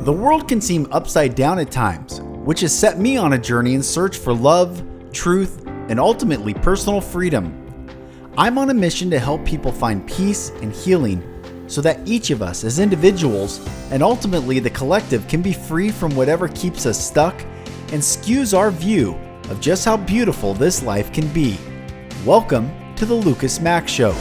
The world can seem upside down at times, which has set me on a journey in search for love, truth, and ultimately personal freedom. I'm on a mission to help people find peace and healing so that each of us as individuals and ultimately the collective can be free from whatever keeps us stuck and skews our view of just how beautiful this life can be. Welcome to the Mack Show.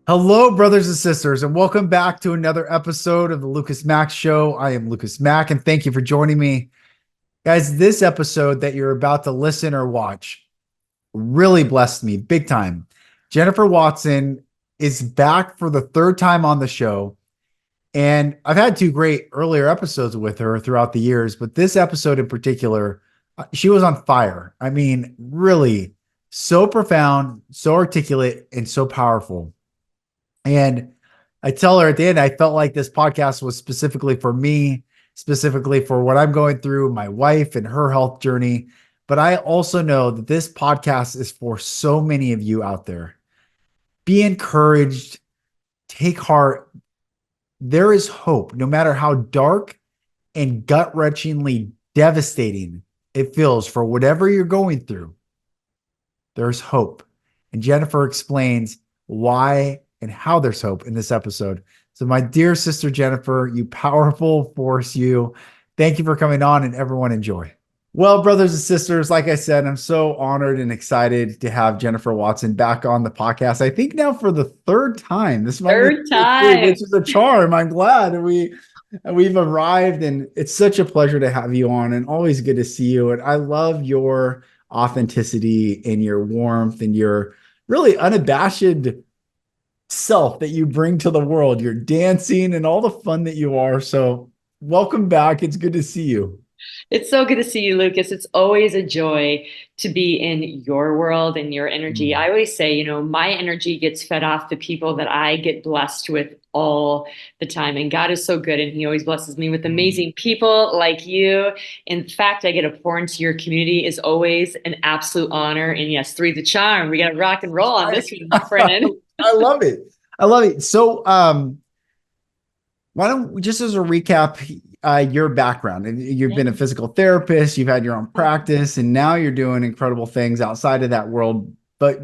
Hello, brothers and sisters, and welcome back to another episode of the Mack Show. I am Mack, and thank you for joining me. Guys, this episode that you're about to listen or watch really blessed me big time. Jennifer Watson is back for the third time on the show, and I've had two great earlier episodes with her throughout the years, but this episode in particular, she was on fire. I mean, really so profound, so articulate, and so powerful. And I tell her at the end, I felt like this podcast was specifically for me, specifically for what I'm going through, my wife and her health journey. But I also know that this podcast is for so many of you out there. Be encouraged, take heart. There is hope, no matter how dark and gut-wrenchingly devastating it feels for whatever you're going through. There's hope. And Jennifer explains why and how there's hope in this episode. So my dear sister Jennifer, you powerful force, you. Thank you for coming on, and everyone enjoy. Well, brothers and sisters, like I said, I'm so honored and excited to have Jennifer Watson back on the podcast. I think now for the third time. This might be third time, which is a charm. I'm glad we've arrived, and it's such a pleasure to have you on, and always good to see you. And I love your authenticity and your warmth and your really unabashed self that you bring to the world. You're dancing and all the fun that you are. So welcome back. It's good to see you. It's so good to see you, Lucas. It's always a joy to be in your world and your energy. I always say, my energy gets fed off the people that I get blessed with all the time. And God is so good, and he always blesses me with amazing people like you. In fact, I get to pour into your community is always an absolute honor. And yes, three the charm. We got to rock and roll on this one, my friend. I love it. I love it. So why don't we, just as a recap, your background, and you've been a physical therapist, you've had your own practice, and now you're doing incredible things outside of that world. But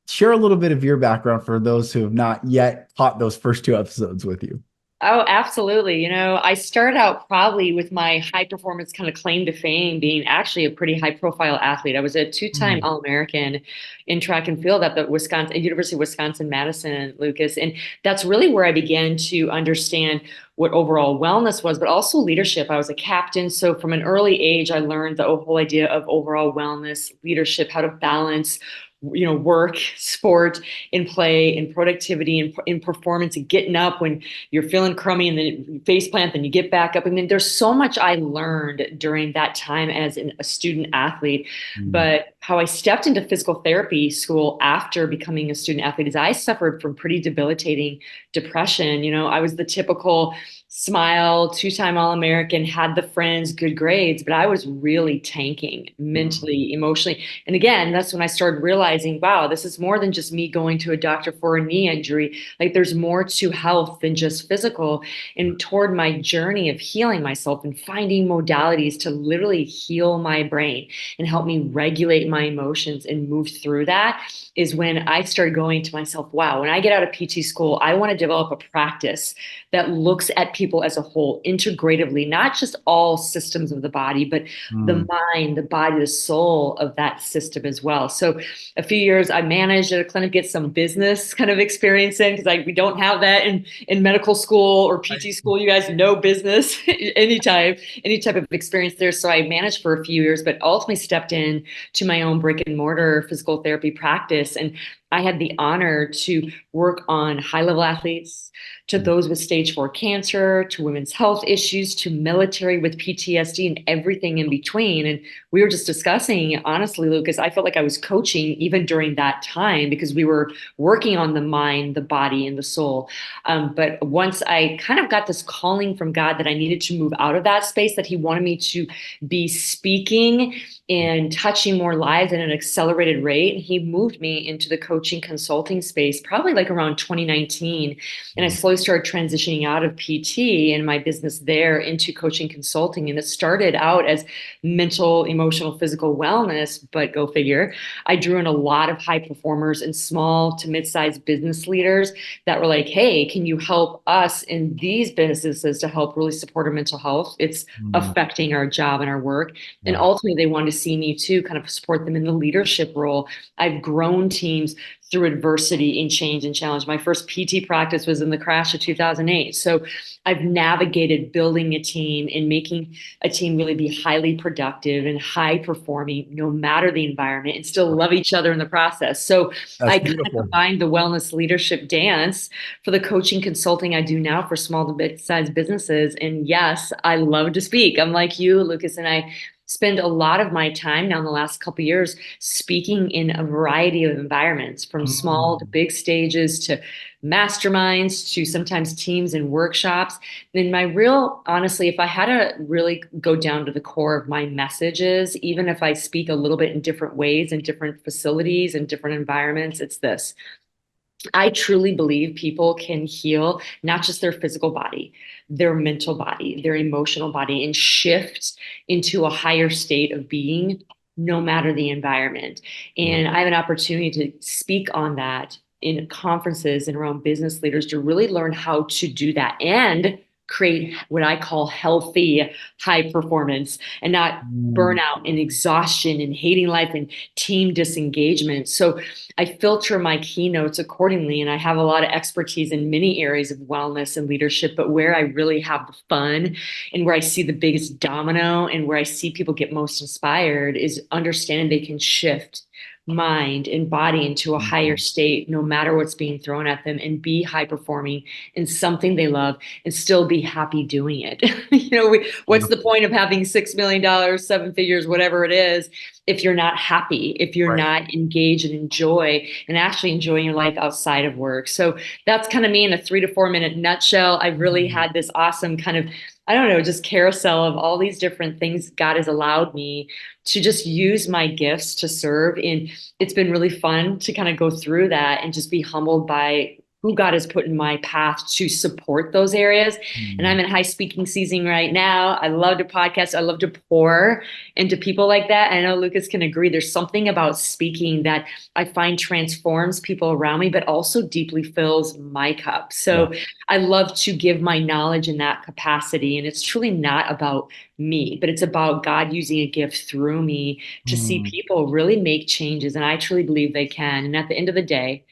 share a little bit of your background for those who have not yet caught those first two episodes with you. Oh, absolutely. I started out probably with my high performance kind of claim to fame being actually a pretty high profile athlete. I was a two-time All-American in track and field at the University of Wisconsin-Madison, Lucas. And that's really where I began to understand what overall wellness was, but also leadership. I was a captain. So from an early age, I learned the whole idea of overall wellness, leadership, how to balance work, sport, and play, and productivity, and in performance, and getting up when you're feeling crummy, and then you face plant, then you get back up. I mean, there's so much I learned during that time as a student athlete. But how I stepped into physical therapy school after becoming a student athlete is I suffered from pretty debilitating depression. I was the typical smile, two-time All-American, had the friends, good grades, but I was really tanking mentally, emotionally. And again, that's when I started realizing, wow, this is more than just me going to a doctor for a knee injury. Like, there's more to health than just physical. And toward my journey of healing myself and finding modalities to literally heal my brain and help me regulate my emotions and move through that is when I started going to myself, wow, when I get out of PT school, I want to develop a practice that looks at people as a whole, integratively, not just all systems of the body, but the mind, the body, the soul of that system as well. So a few years I managed at a clinic, get some business kind of experience in, because we don't have that in medical school or PT school. You guys know business any type of experience there. So I managed for a few years, but ultimately stepped in to my own brick and mortar physical therapy practice. And I had the honor to work on high level athletes, to those with stage 4 cancer, to women's health issues, to military with PTSD and everything in between. And we were just discussing, honestly, Lucas, I felt like I was coaching even during that time because we were working on the mind, the body, and the soul. But once I kind of got this calling from God that I needed to move out of that space, that He wanted me to be speaking and touching more lives at an accelerated rate, He moved me into the coaching consulting space probably like around 2019. And I slowly started transitioning out of PT and my business there into coaching consulting. And it started out as mental, emotional, physical wellness, but go figure. I drew in a lot of high performers and small to mid-sized business leaders that were like, hey, can you help us in these businesses to help really support our mental health? It's Mm. affecting our job and our work. And Yeah. ultimately, they wanted to see me too, kind of support them in the leadership role. I've grown teams through adversity and change and challenge. My first PT practice was in the crash of 2008. So I've navigated building a team and making a team really be highly productive and high performing, no matter the environment, and still love each other in the process. So That's I kind of beautiful. combined the wellness leadership dance for the coaching consulting I do now for small to mid-sized businesses. And yes, I love to speak. I'm like you, Lucas, and I spend a lot of my time now in the last couple of years speaking in a variety of environments, from small to Mm. big stages to masterminds to sometimes teams and workshops. And my real, honestly, if I had to really go down to the core of my messages, even if I speak a little bit in different ways in different facilities and different environments, it's this: I truly believe people can heal not just their physical body, their mental body, their emotional body, and shift into a higher state of being no matter the environment. Mm. And I have an opportunity to speak on that in conferences and around business leaders to really learn how to do that and create what I call healthy high performance and not Mm. burnout and exhaustion and hating life and team disengagement. So I filter my keynotes accordingly, and I have a lot of expertise in many areas of wellness and leadership. But where I really have the fun and where I see the biggest domino and where I see people get most inspired is understanding they can shift mind and body into a higher state no matter what's being thrown at them and be high performing in something they love and still be happy doing it. What's the Beautiful. point of having $6 million, 7 figures, whatever it is, if you're not happy, if you're Right. not engaged and enjoy and actually enjoying your life outside of work. So that's kind of me in a 3 to 4 minute nutshell. I've really Mm. had this awesome kind of, I don't know, just carousel of all these different things God has allowed me to just use my gifts to serve. And it's been really fun to kind of go through that and just be humbled by who God has put in my path to support those areas. And Mm. I'm in high speaking season right now. I love to podcast. I love to pour into people like that. And I know Lucas can agree. There's something about speaking that I find transforms people around me, but also deeply fills my cup. Yeah. So I love to give my knowledge in that capacity. And it's truly not about me, but it's about God using a gift through me to see Mm. people really make changes. And I truly believe they can. And at the end of the day,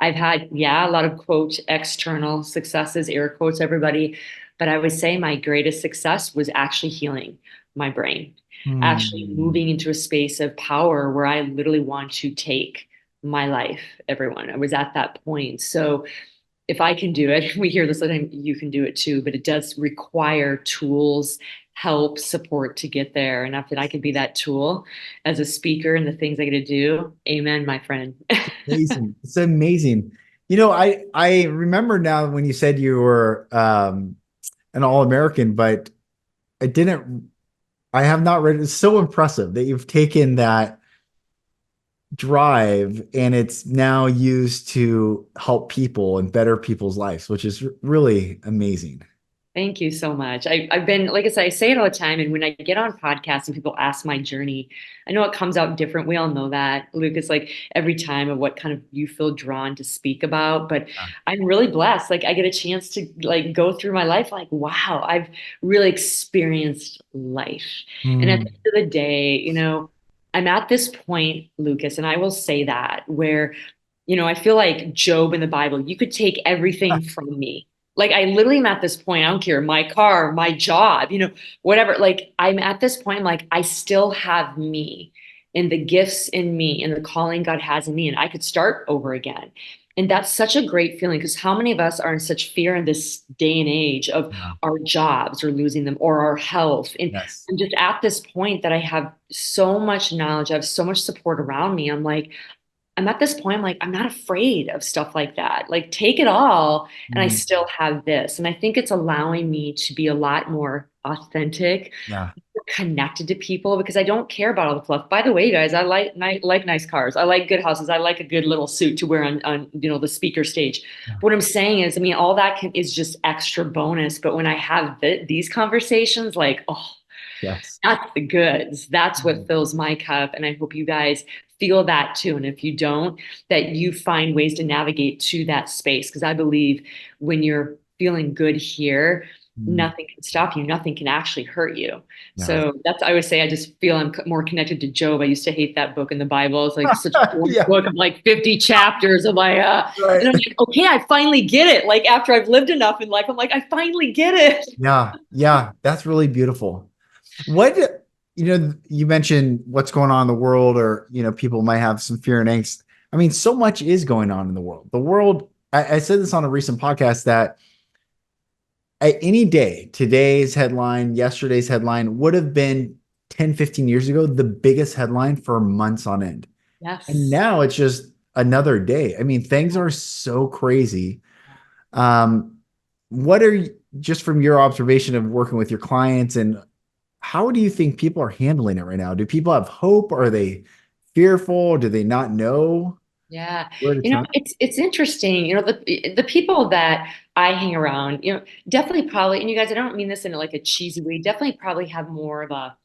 I've had, yeah, a lot of quote external successes, air quotes, everybody. But I would say my greatest success was actually healing my brain, actually Mm. moving into a space of power where I literally want to take my life, everyone. I was at that point. So if I can do it, we hear this all the time, you can do it too, but it does require tools, help, support to get there. And if I could be that tool as a speaker and the things I get to do, amen, my friend. Amazing. It's amazing. I remember now when you said you were an All-American, but I didn't I have not read it. It's so impressive that you've taken that drive and it's now used to help people and better people's lives, which is really amazing. Thank you so much. I've been, like I said, I say it all the time. And when I get on podcasts and people ask my journey, I know it comes out different. We all know that, Lucas, like every time of what kind of you feel drawn to speak about. But I'm really blessed. Like I get a chance to like go through my life, like, wow, I've really experienced life. And at Mm. the end of the day, I'm at this point, Lucas, and I will say that where, I feel like Job in the Bible, you could take everything from me. Like I literally am at this point, I don't care, my car, my job, whatever. Like I'm at this point, I'm like, I still have me. and the gifts in me and the calling God has in me, and I could start over again. And that's such a great feeling because how many of us are in such fear in this day and age of Yeah. our jobs or losing them or our health? And Yes. I'm just at this point that I have so much knowledge, I have so much support around me. I'm at this point, I'm like, I'm not afraid of stuff like that. Like, take it all, and I Mm, still have this. And I think it's allowing me to be a lot more authentic, yeah. connected to people because I don't care about all the fluff. By the way, guys, I like nice cars. I like good houses. I like a good little suit to wear on the speaker stage. Yeah. What I'm saying is, I mean, all that is just extra bonus. But when I have these conversations, like, oh, Yes. that's the goods. That's what Mm, fills my cup. And I hope you guys feel that too. And if you don't, that you find ways to navigate to that space. Because I believe when you're feeling good here, mm, nothing can stop you. Nothing can actually hurt you. yes. So that's, I would say, I just feel I'm more connected to Job. I used to hate that book in the Bible. It's like such a boring Yeah. book of like 50 chapters. I'm like, Right. and I'm like, okay, I finally get it. Like after I've lived enough in life, I'm like, I finally get it. Yeah. Yeah. That's really beautiful. What, you mentioned what's going on in the world, or, people might have some fear and angst. I mean, so much is going on in the world. I said this on a recent podcast that any day, today's headline, yesterday's headline would have been 10, 15 years ago, the biggest headline for months on end. And Yes. now it's just another day. I mean, things are so crazy. Um, what are you, just from your observation of working with your clients, and how do you think people are handling it right now? Do people have hope? Are they fearful? Do they not know Yeah. where to turn? It's interesting. The people that I hang around, definitely probably, and you guys, I don't mean this in like a cheesy way, definitely probably have more of a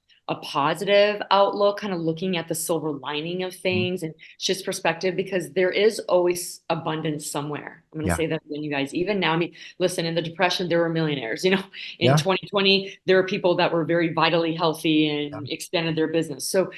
positive outlook, kind of looking at the silver lining of Mhm. things and just perspective, because there is always abundance somewhere. I'm going to Yeah. say that again, you guys, even now, I mean, listen, in the Depression, there were millionaires, in Yeah. 2020, there were people that were very vitally healthy Yeah. and expanded their business. So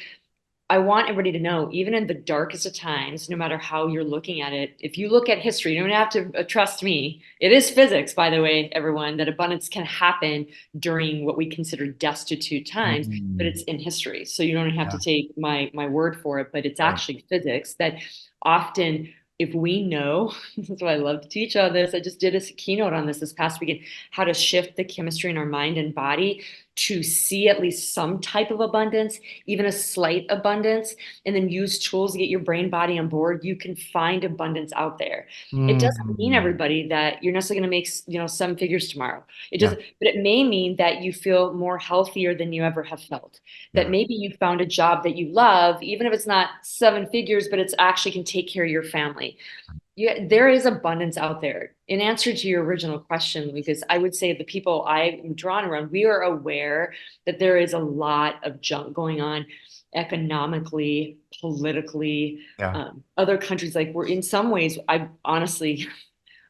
I want everybody to know, even in the darkest of times, no matter how you're looking at it, if you look at history, you don't have to trust me. It is physics, by the way, everyone, that abundance can happen during what we consider destitute times, but Mm, it's in history. So you don't have to yeah. take my word for it, but it's Right. actually physics that often, if we know, this is why I love to teach all this. I just did a keynote on this past weekend, how to shift the chemistry in our mind and body to see at least some type of abundance, even a slight abundance, and then use tools to get your brain body on board. You can find abundance out there. It doesn't mean, Mm, everybody, that you're necessarily going to make, 7 figures tomorrow. It yeah. doesn't, but it may mean that you feel more healthier than you ever have felt. That Yeah. maybe you found a job that you love, even if it's not 7 figures, but it's actually can take care of your family. Yeah, there is abundance out there. In answer to your original question, because I would say the people I'm drawn around, we are aware that there is a lot of junk going on economically, politically. Yeah. Other countries, like, we're in some ways, I honestly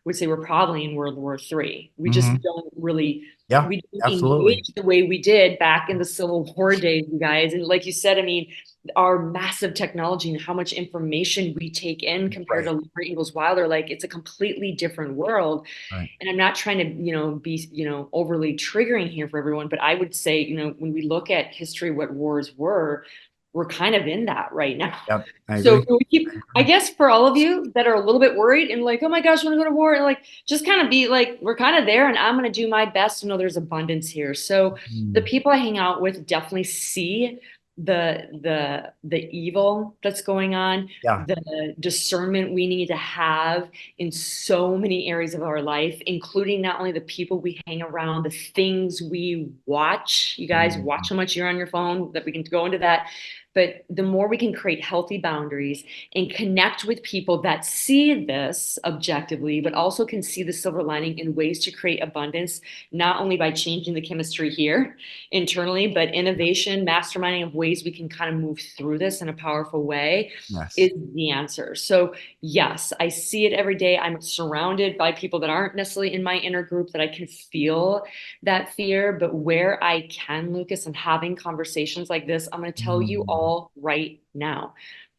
would say we're probably in World War III. We just Hmm. don't really, Yeah. we don't Absolutely. engage the way we did back in the Civil War days, you guys. And like you said, I mean, our massive technology and how much information we take in compared Right. to Liberate Eagles Wilder, like, it's a completely different world. Right. And I'm not trying to, be, overly triggering here for everyone, but I would say, when we look at history, what wars were, we're kind of in that right now. Yep. I So agree. we keep, I guess, for all of you that are a little bit worried and like, oh my gosh, I want to go to war, and like, just kind of be like, we're kind of there, and I'm going to do my best to know there's abundance here. So the Mm, people I hang out with definitely see the evil that's going on, yeah. the discernment we need to have in so many areas of our life, including not only the people we hang around, the things we watch. You guys watch Mm, how much you're on your phone, that we can go into that. But the more we can create healthy boundaries and connect with people that see this objectively, but also can see the silver lining in ways to create abundance, not only by changing the chemistry here internally, but innovation, masterminding of ways we can kind of move through this in a powerful way, yes. is the answer. So yes, I see it every day. I'm surrounded by people that aren't necessarily in my inner group, that I can feel that fear. But where I can, Lucas, I'm having conversations like this, I'm going to tell you Mm, all right now,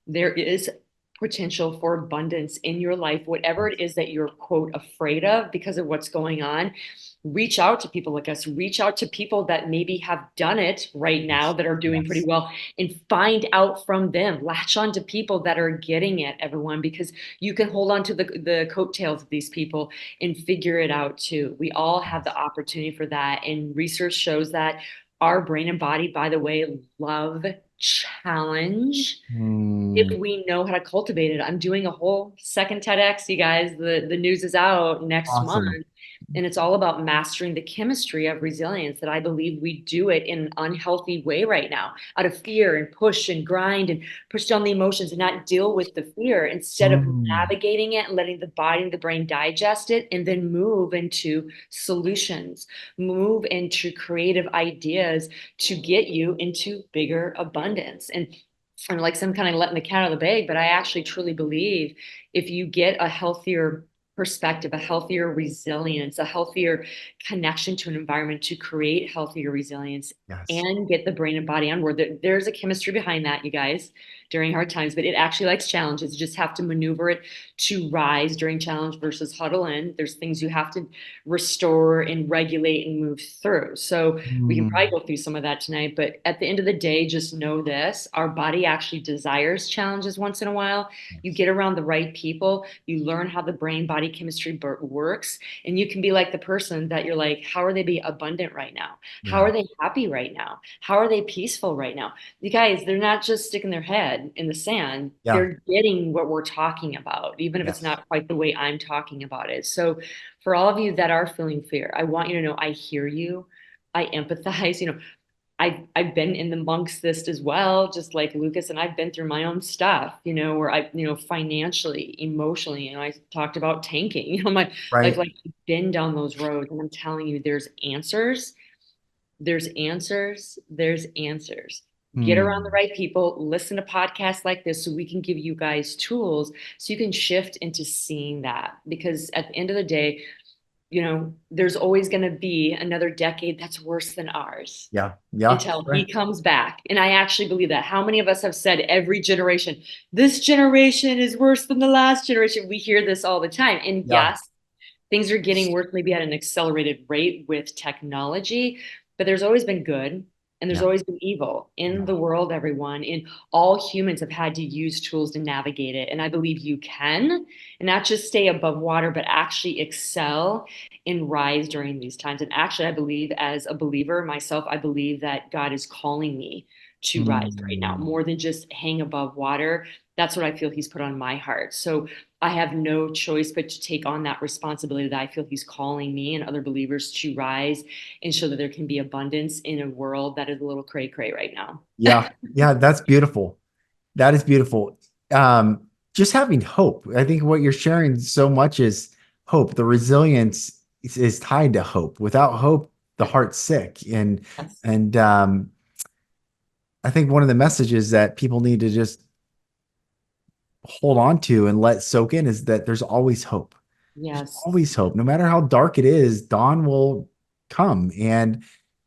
there is potential for abundance in your life, whatever it is that you're, quote, afraid of because of what's going on. Reach out to people like us, reach out to people that maybe have done it right now Yes. that are doing pretty Yes. well, and find out from them. Latch on to people that are getting it, everyone, because you can hold on to the coattails of these people and figure it out too. We all have the Yes. opportunity for that. And research shows that our brain and body, by the way, love challenge Mm, if we know how to cultivate it. I'm doing a whole second TEDx, you guys. The news is out next month. awesome. And it's all about mastering the chemistry of resilience, that I believe we do it in an unhealthy way right now, out of fear and push and grind and push down the emotions and not deal with the fear, instead of Mm, navigating it and letting the body and the brain digest it, and then move into solutions, move into creative ideas to get you into bigger abundance. And I'm like some kind of letting the cat out of the bag, but I actually truly believe if you get a healthier perspective, a healthier resilience, a healthier connection to an environment to create healthier resilience yes. and get the brain and body on board. There's a chemistry behind that, you guys, during hard times, but it actually likes challenges. You just have to maneuver it to rise during challenge versus huddle in. There's things you have to restore and regulate and move through. So we can Mm, probably go through some of that tonight, but at the end of the day, just know this: our body actually desires challenges once in a while. You yes. get around the right people, you learn how the brain body chemistry works, and you can be like the person that you're like, how are they be abundant right now? How Yeah. are they happy right now? How are they peaceful right now? You guys, they're not just sticking their head in the sand. Yeah. They're getting what we're talking about, even if it's Yes. not quite the way I'm talking about it. So, for all of you that are feeling fear, I want you to know I hear you. I empathize. I've been in the monks list as well, just like Lucas, and I've been through my own stuff, where financially, emotionally, I talked about tanking, I've Right. like been down those roads, and I'm telling you, there's answers, there's answers. Get around the Mm, right people, listen to podcasts like this so we can give you guys tools so you can shift into seeing that. Because at the end of the day, there's always going to be another decade that's worse than ours yeah. Yeah. until he Right. comes back. And I actually believe that. How many of us have said every generation, this generation is worse than the last generation? We hear this all the time. And Yeah. yes, things are getting worse, maybe at an accelerated rate with technology, but there's always been good and there's Yeah. always been evil in Yeah. the world, everyone. And all humans have had to use tools to navigate it. And I believe you can, and not just stay above water, but actually excel and rise during these times. And actually, I believe, as a believer myself, I believe that God is calling me to rise right now Mm, more than just hang above water. That's what I feel He's put on my heart. So I have no choice but to take on that responsibility that I feel He's calling me and other believers to rise and show that there can be abundance in a world that is a little cray cray right now. yeah. Yeah. That's beautiful. That is beautiful. Um, just having hope. I think what you're sharing so much is hope. The resilience is tied to hope. Without hope, the heart's sick. And Yes. and I think one of the messages that people need to just hold on to and let soak in is that there's always hope. There's Yes. always hope. No matter how dark it is, dawn will come and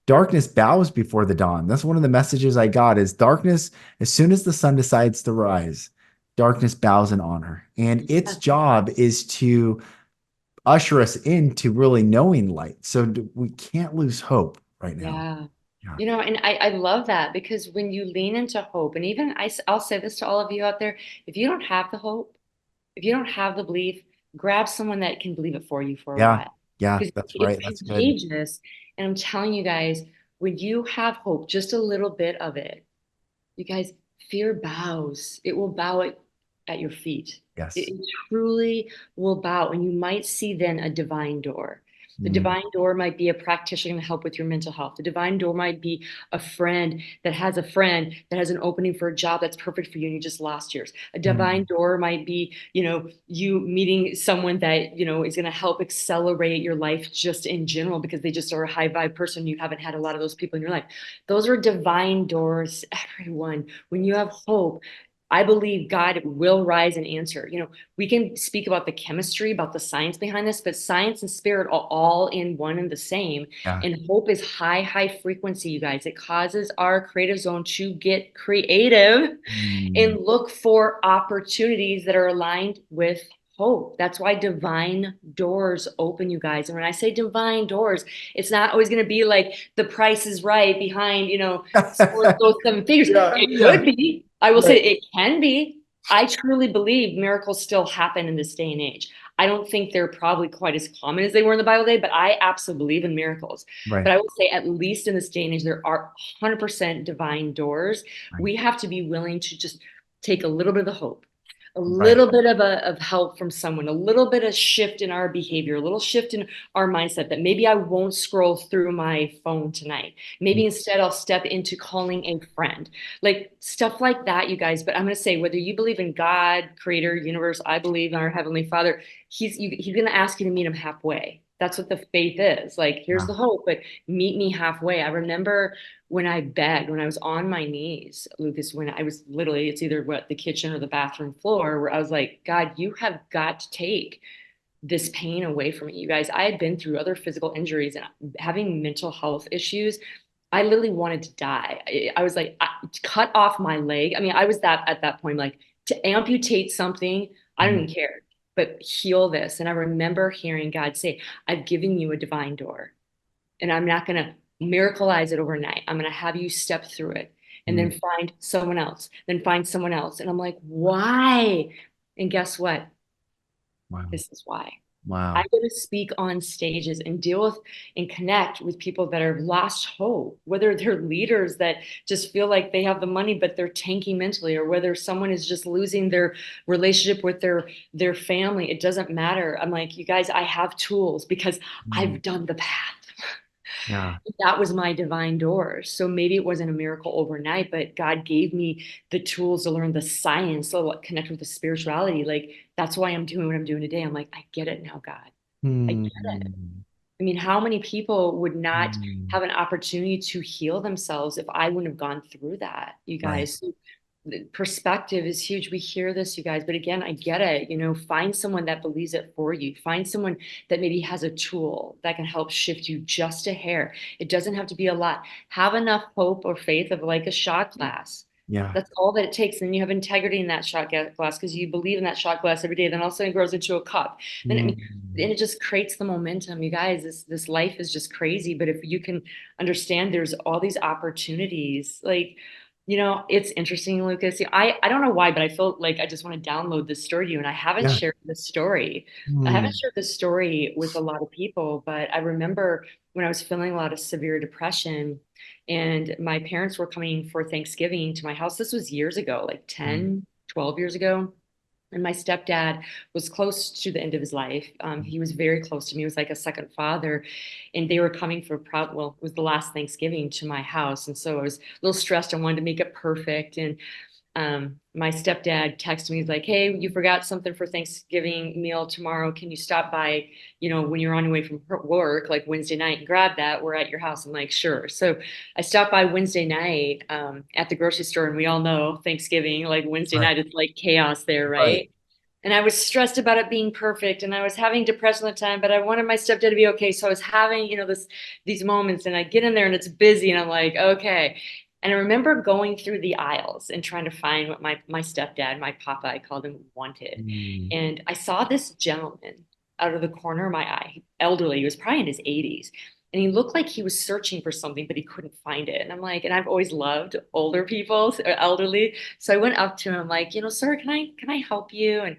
darkness bows before the dawn. That's one of the messages I got is darkness, as soon as the sun decides to rise, darkness bows in honor. And its Yes. job is to usher us into really knowing light. So we can't lose hope right now. Yeah. Yeah. And I love that, because when you lean into hope, and even I'll say this to all of you out there: if you don't have the hope, if you don't have the belief, grab someone that can believe it for you for a Yeah. while, Yeah. because That's it's right. That's good. contagious. And I'm telling you guys, when you have hope, just a little bit of it, you guys, fear bows. It will bow at your feet. Yes. It truly will bow. And you might see then a divine door. The Mm, divine door might be a practitioner to help with your mental health. The divine door might be a friend that has a friend that has an opening for a job that's perfect for you and you just lost yours. A divine mm, door might be, you meeting someone that, is going to help accelerate your life just in general, because they just are a high vibe person. You haven't had a lot of those people in your life. Those are divine doors, everyone. When you have hope, I believe God will rise and answer. We can speak about the chemistry, about the science behind this, but science and spirit are all in one and the same. Yeah. And hope is high, high frequency, you guys. It causes our creative zone to get creative Mm. and look for opportunities that are aligned with hope. That's why divine doors open, you guys. And when I say divine doors, it's not always going to be like the price is right behind, those seven figures. Yeah, It yeah. could be. I will say Right. it can be. I truly believe miracles still happen in this day and age. I don't think they're probably quite as common as they were in the Bible day, but I absolutely believe in miracles. Right. But I will say, at least in this day and age, there are 100% divine doors. Right. We have to be willing to just take a little bit of the hope, a Right. little bit of help from someone, a little bit of shift in our behavior, a little shift in our mindset that maybe I won't scroll through my phone tonight. Maybe instead I'll step into calling a friend, like stuff like that, you guys. But I'm going to say, whether you believe in God, creator, universe, I believe in our heavenly father, he's going to ask you to meet him halfway. That's what the faith is. Like, here's Yeah. the hope, but meet me halfway. I remember when I begged, when I was on my knees, Lucas, when I was literally, it's either what the kitchen or the bathroom floor, where I was like, God, you have got to take this pain away from me. You guys, I had been through other physical injuries and having mental health issues. I literally wanted to die. I was like, cut off my leg. I mean, I was that at that point, like, to amputate something, I don't Mm. even care, but heal this. And I remember hearing God say, I've given you a divine door, and I'm not going to miracleize it overnight. I'm going to have you step through it and Mm. then find someone else, then find someone else. And I'm like, why? And guess what? Wow. This is why. I'm Wow. going to speak on stages and deal with and connect with people that have lost hope, whether they're leaders that just feel like they have the money, but they're tanking mentally, or whether someone is just losing their relationship with their family. It doesn't matter. I'm like, you guys, I have tools because Mm. I've done the path. Yeah. That was my divine door. So maybe it wasn't a miracle overnight, but God gave me the tools to learn the science, so connect with the spirituality. Like, that's why I'm doing what I'm doing today. I'm like, I get it now, God. I get it. Mm. I mean, how many people would not Mm. have an opportunity to heal themselves if I wouldn't have gone through that, you Right. guys? So perspective is huge. We hear this, you guys, but again, I get it. Find someone that believes it for you. Find someone that maybe has a tool that can help shift you just a hair. It doesn't have to be a lot. Have enough hope or faith of like a shot glass. Yeah. That's all that it takes. And you have integrity in that shot glass because you believe in that shot glass every day. Then all of a sudden it grows into a cup. Then I mean, Mm. and it just creates the momentum. You guys, this life is just crazy. But if you can understand there's all these opportunities, like, it's interesting, Lucas. I don't know why, but I feel like I just want to download this story to you. And I haven't Yeah. shared this story. I haven't Mm. shared this story with a lot of people, but I remember when I was feeling a lot of severe depression and my parents were coming for Thanksgiving to my house. This was years ago, like Mm. 10, 12 years ago. And my stepdad was close to the end of his life. He was very close to me. He was like a second father. And they were coming for well, it was the last Thanksgiving to my house. And so I was a little stressed. I wanted to make it perfect. And my stepdad texted me. He's like, "Hey, you forgot something for Thanksgiving meal tomorrow. Can you stop by, when you're on your way from work, like Wednesday night, and grab that? We're at your house." I'm like, "Sure." So I stopped by Wednesday night at the grocery store, and we all know Thanksgiving, like Wednesday Right. night, it's like chaos there, Right. right? And I was stressed about it being perfect, and I was having depression at the time, but I wanted my stepdad to be okay. So I was having, these moments, and I get in there and it's busy, and I'm like, okay. And I remember going through the aisles and trying to find what my stepdad, my papa, I called him, wanted. Mm. And I saw this gentleman out of the corner of my eye, elderly. He was probably in his 80s. And he looked like he was searching for something, but he couldn't find it. And I'm like, and I've always loved older people, elderly. So I went up to him, I'm like, sir, can I help you? And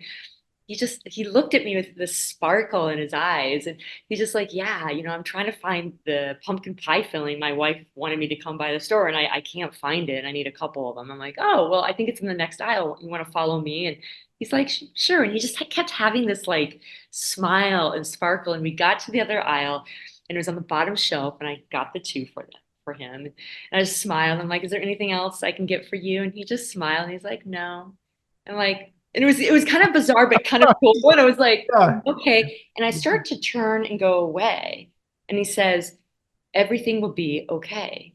he looked at me with this sparkle in his eyes, and he's just like, yeah, I'm trying to find the pumpkin pie filling. My wife wanted me to come by the store, and I can't find it. I need a couple of them. I'm like, oh, well, I think it's in the next aisle. You want to follow me? And he's like, sure. And he just kept having this like smile and sparkle. And we got to the other aisle, and it was on the bottom shelf, and I got the two for him. And I just smiled. I'm like, is there anything else I can get for you? And he just smiled, and he's like, no. I'm like, and it was kind of bizarre, but kind of cool. And I was like, Yeah. okay. And I start to turn and go away. And he says, everything will be okay.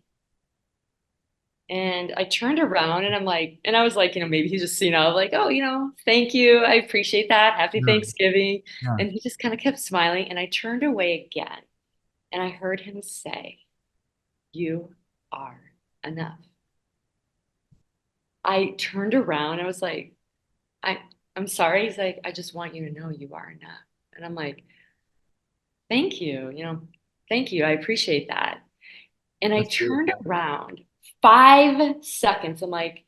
And I turned around and I'm like, and I was like, maybe he's just, like, oh, thank you. I appreciate that. Happy Yeah. Thanksgiving. Yeah. And he just kind of kept smiling. And I turned away again and I heard him say, you are enough. I turned around. I was like, I, I'm sorry. He's like, I just want you to know you are enough. And I'm like, thank you, thank you. I appreciate that. And I That's turned beautiful. around 5 seconds. I'm like,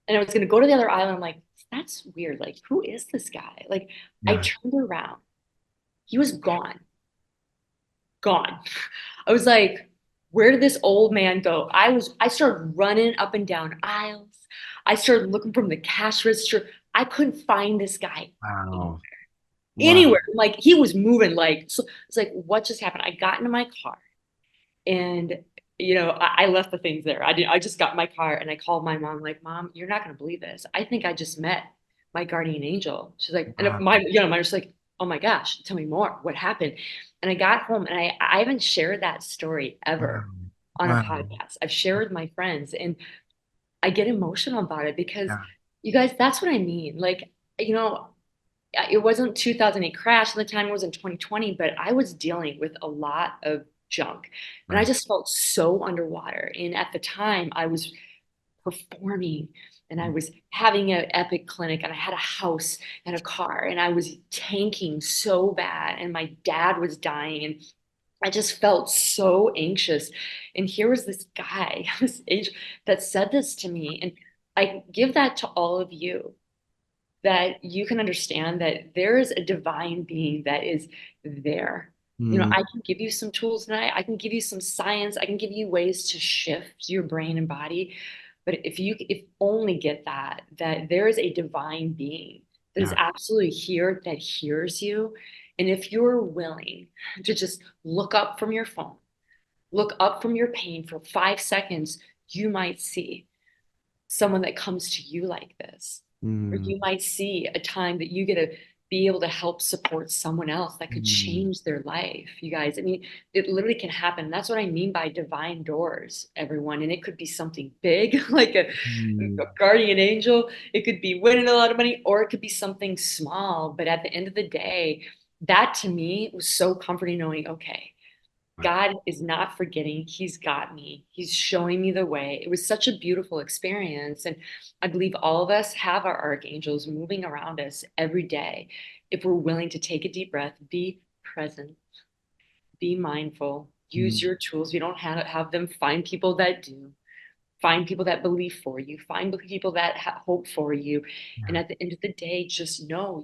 and I was going to go to the other aisle. I'm like, that's weird. Like, who is this guy? Like, I Yeah. turned around. He was gone, gone. I was like, where did this old man go? I started running up and down aisles. I started looking from the cash register. I couldn't find this guy Wow. Wow. anywhere. Like, he was moving. Like, so it's like, what just happened? I got into my car. And I left the things there. I just got in my car and I called my mom, like, Mom, you're not gonna believe this. I think I just met my guardian angel. She's like, and Wow. mine was like, oh my gosh, tell me more. What happened? And I got home and I haven't shared that story Wow. ever on a Wow. podcast. I've shared with my friends and I get emotional about it because Yeah. you guys, that's what I mean. Like, you know, it wasn't 2008 crash at the time, it was in 2020, but I was dealing with a lot of junk and I Right. just felt so underwater. And at the time I was performing and I was having an epic clinic and I had a house and a car and I was tanking so bad and my dad was dying and I just felt so anxious. And here was this guy, this age that said this to me. And I give that to all of you that you can understand that there is a divine being that is there. Mm, I can give you some tools tonight. I can give you some science. I can give you ways to shift your brain and body. But if only get that there is a divine being that is yeah. absolutely here that hears you. And if you're willing to just look up from your phone, look up from your pain for 5 seconds, you might see someone that comes to you like this. Or Mm, you might see a time that you get to be able to help support someone else that could mm, change their life. You guys, I mean, it literally can happen. That's what I mean by divine doors, everyone. And it could be something big, like a mm, guardian angel. It could be winning a lot of money, or it could be something small. But at the end of the day, that to me was so comforting knowing, okay, right. God is not forgetting. He's got me. He's showing me the way. It was such a beautiful experience. And I believe all of us have our archangels moving around us every day. If we're willing to take a deep breath, be present, be mindful, use Mm, your tools. You don't have them. Find people that do. Find people that believe for you. Find people that hope for you. And yeah. at the end of the day, just know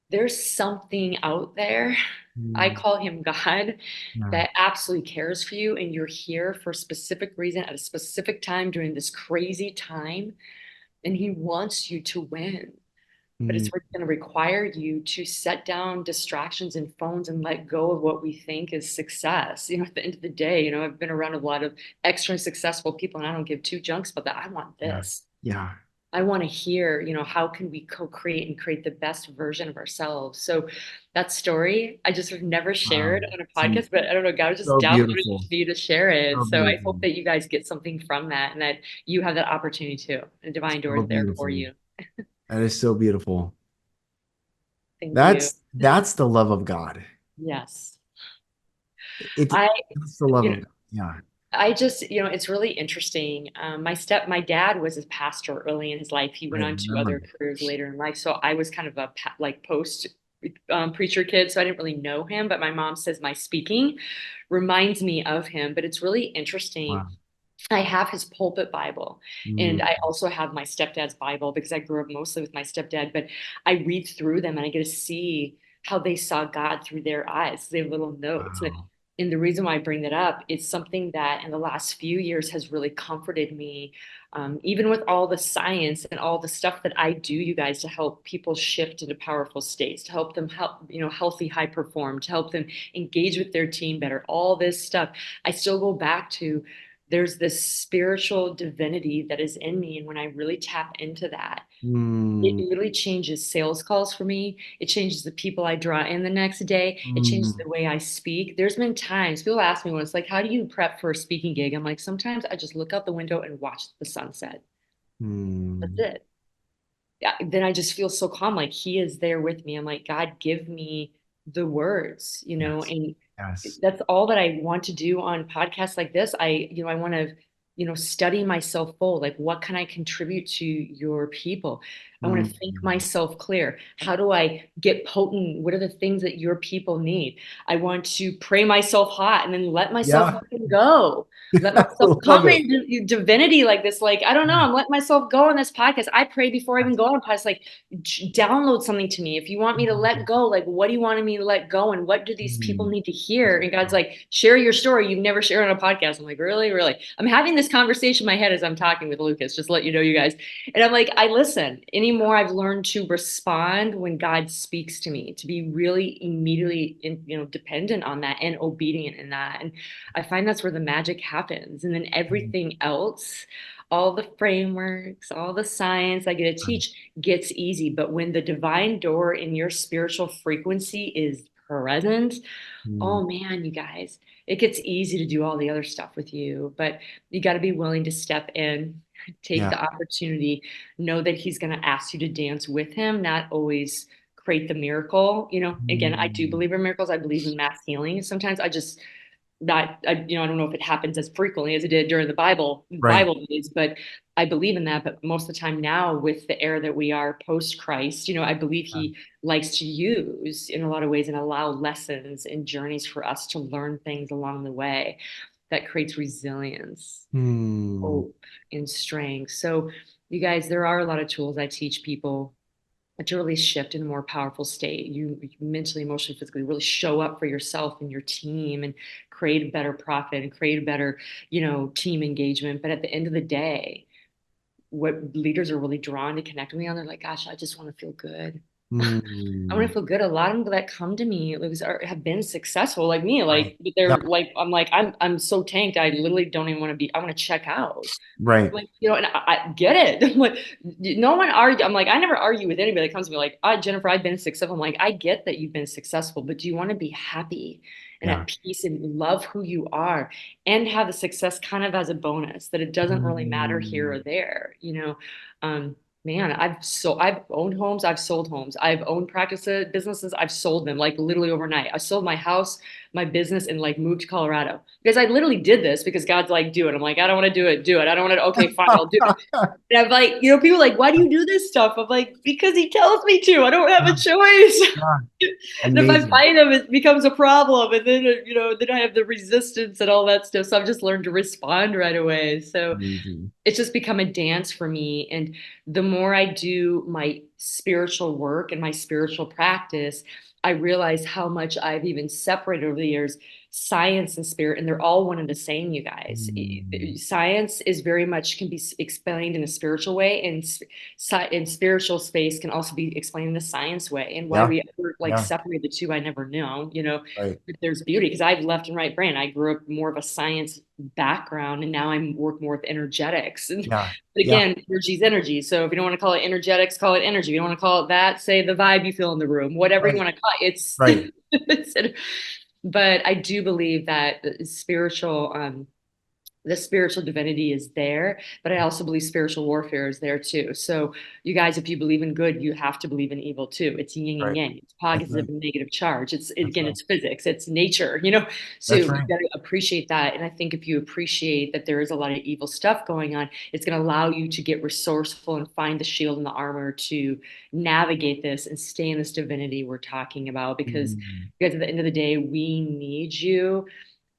there's something out there. I Mm, call him God yeah. that absolutely cares for you, and you're here for a specific reason at a specific time during this crazy time. And he wants you to win. But Mm, it's going to require you to set down distractions and phones and let go of what we think is success. At the end of the day, I've been around a lot of extra successful people and I don't give two junks about that. I want yeah. this. Yeah. I want to hear, how can we co-create and create the best version of ourselves? So that story I just have never Wow. shared on a So, podcast, but I don't know, God was just so downloading it beautiful. to me to share it. So So I hope beautiful. that you guys get something from that and that you have that opportunity too. The divine door So is there for beautiful. you. That is so beautiful. Thank you. That's the love of God. Yes. It's I, it's the love you know, of God. Yeah. I just, it's really interesting. My dad was a pastor early in his life. He I went on to remember. other careers later in life. So I was kind of a like post preacher kid. So I didn't really know him, but my mom says my speaking reminds me of him. But it's really interesting. Wow. I have his pulpit Bible, and Mm, I also have my stepdad's Bible because I grew up mostly with my stepdad. But I read through them and I get to see how they saw God through their eyes. They have little notes. wow. And the reason why I bring that up, it's something that in the last few years has really comforted me, even with all the science and all the stuff that I do, you guys, to help people shift into powerful states, to help them healthy, high perform, to help them engage with their team better, all this stuff. I still go back to there's this spiritual divinity that is in me. And when I really tap into that, It Mm, really changes sales calls for me. It changes the people I draw in the next day. It changes mm, the way I speak. There's been times people ask me once, like, how do you prep for a speaking gig? I'm like, sometimes I just look out the window and watch the sunset. That's mm. it. Yeah, then I just feel so calm. Like he is there with me. I'm like, God, give me the words, Yes. and Yes. that's all that I want to do on podcasts like this. I want to, study myself full. Like, what can I contribute to your people? I want to think Mm, myself clear. How do I get potent? What are the things that your people need? I want to pray myself hot and then let myself yeah. fucking go. Let I myself love come it. into divinity like this. Like, I don't know. I'm letting myself go on this podcast. I pray before I even Yes. go on podcast. Like, download something to me. If you want me to let go, like, what do you want me to let go? And what do these people Mm, need to hear? And God's like, share your story. You've never shared on a podcast. I'm like, really? Really? I'm having this conversation in my head as I'm talking with Lucas, just to let you know, you guys. And I'm like, I listen. Anymore, I've learned to respond when God speaks to me, to be really immediately, dependent on that and obedient in that. And I find that's where the magic happens. And then mm, everything else, all the frameworks, all the science I get to teach gets easy. But when the divine door in your spiritual frequency is present, mm. oh man, you guys, it gets easy to do all the other stuff with you. But you got to be willing to step in, take Yeah. the opportunity, know that he's going to ask you to dance with him, not always create the miracle. Again, I do Mm, believe in miracles. I believe in mass healing. Sometimes I just not I don't know if it happens as frequently as it did during the right. Bible days, but I believe in that. But most of the time now, with the era that we are post Christ, I believe he likes to use in a lot of ways and allow lessons and journeys for us to learn things along the way that creates resilience, Mm, hope, and strength. So you guys, there are a lot of tools I teach people to really shift in a more powerful state. You mentally, emotionally, physically really show up for yourself and your team and create a better profit and create a better, team engagement. But at the end of the day, what leaders are really drawn to connect with me on, they're like, gosh, I just want to feel good. I want mm. to feel good. A lot of them that come to me have been successful like me. Right. Like Yeah. they're like, I'm like, I'm so tanked. I literally don't even want to be, I want to check out. Right. Like, and I get it. I'm like, no one argue. I'm like, I never argue with anybody that comes to me like, Jennifer, I've been successful. I'm like, I get that you've been successful, but do you want to be happy and Yeah. at peace and love who you are and have the success kind of as a bonus that it doesn't really matter here or Mm, there, Um, man, I've owned homes, I've sold homes, I've owned practices, businesses, I've sold them like literally overnight. I sold my house, my business, and like moved to Colorado because I literally did this because God's like, do it. I'm like, I don't want to do it, do it. I don't want to. Okay, fine, I'll do it. And I'm like, people are like, why do you do this stuff? I'm like, because he tells me to. I don't have a yeah. choice. Yeah. And if I Amazing. fight him, it becomes a problem. And then, then I have the resistance and all that stuff. So I've just learned to respond right away. So Amazing. it's just become a dance for me. And the more I do my spiritual work and my spiritual practice, I realize how much I've even separated over the years science and spirit, and they're all one and the same, you guys. Mm, Science is very much can be explained in a spiritual way, and in spiritual space can also be explained in the science way. And why yeah. we ever like Yeah. separate the two, I never know. Right. There's beauty because I have left and right brain. I grew up more of a science background and now I'm work more with energetics. And Yeah. but Yeah. again, energy is energy. So if you don't want to call it energetics, call it energy. If you don't want to call it that, say the vibe you feel in the room, whatever you Right. want to call it. It's, Right. but I do believe that the spiritual divinity is there, but I also believe spiritual warfare is there too. So, you guys, if you believe in good, you have to believe in evil too. It's yin and Right. yang. It's That's positive right. and negative charge. That's Again, right. it's physics. It's nature. So That's you right. got to appreciate that. And I think if you appreciate that there is a lot of evil stuff going on, it's going to allow you to get resourceful and find the shield and the armor to navigate this and stay in this divinity we're talking about. Mm, Because at the end of the day, we need you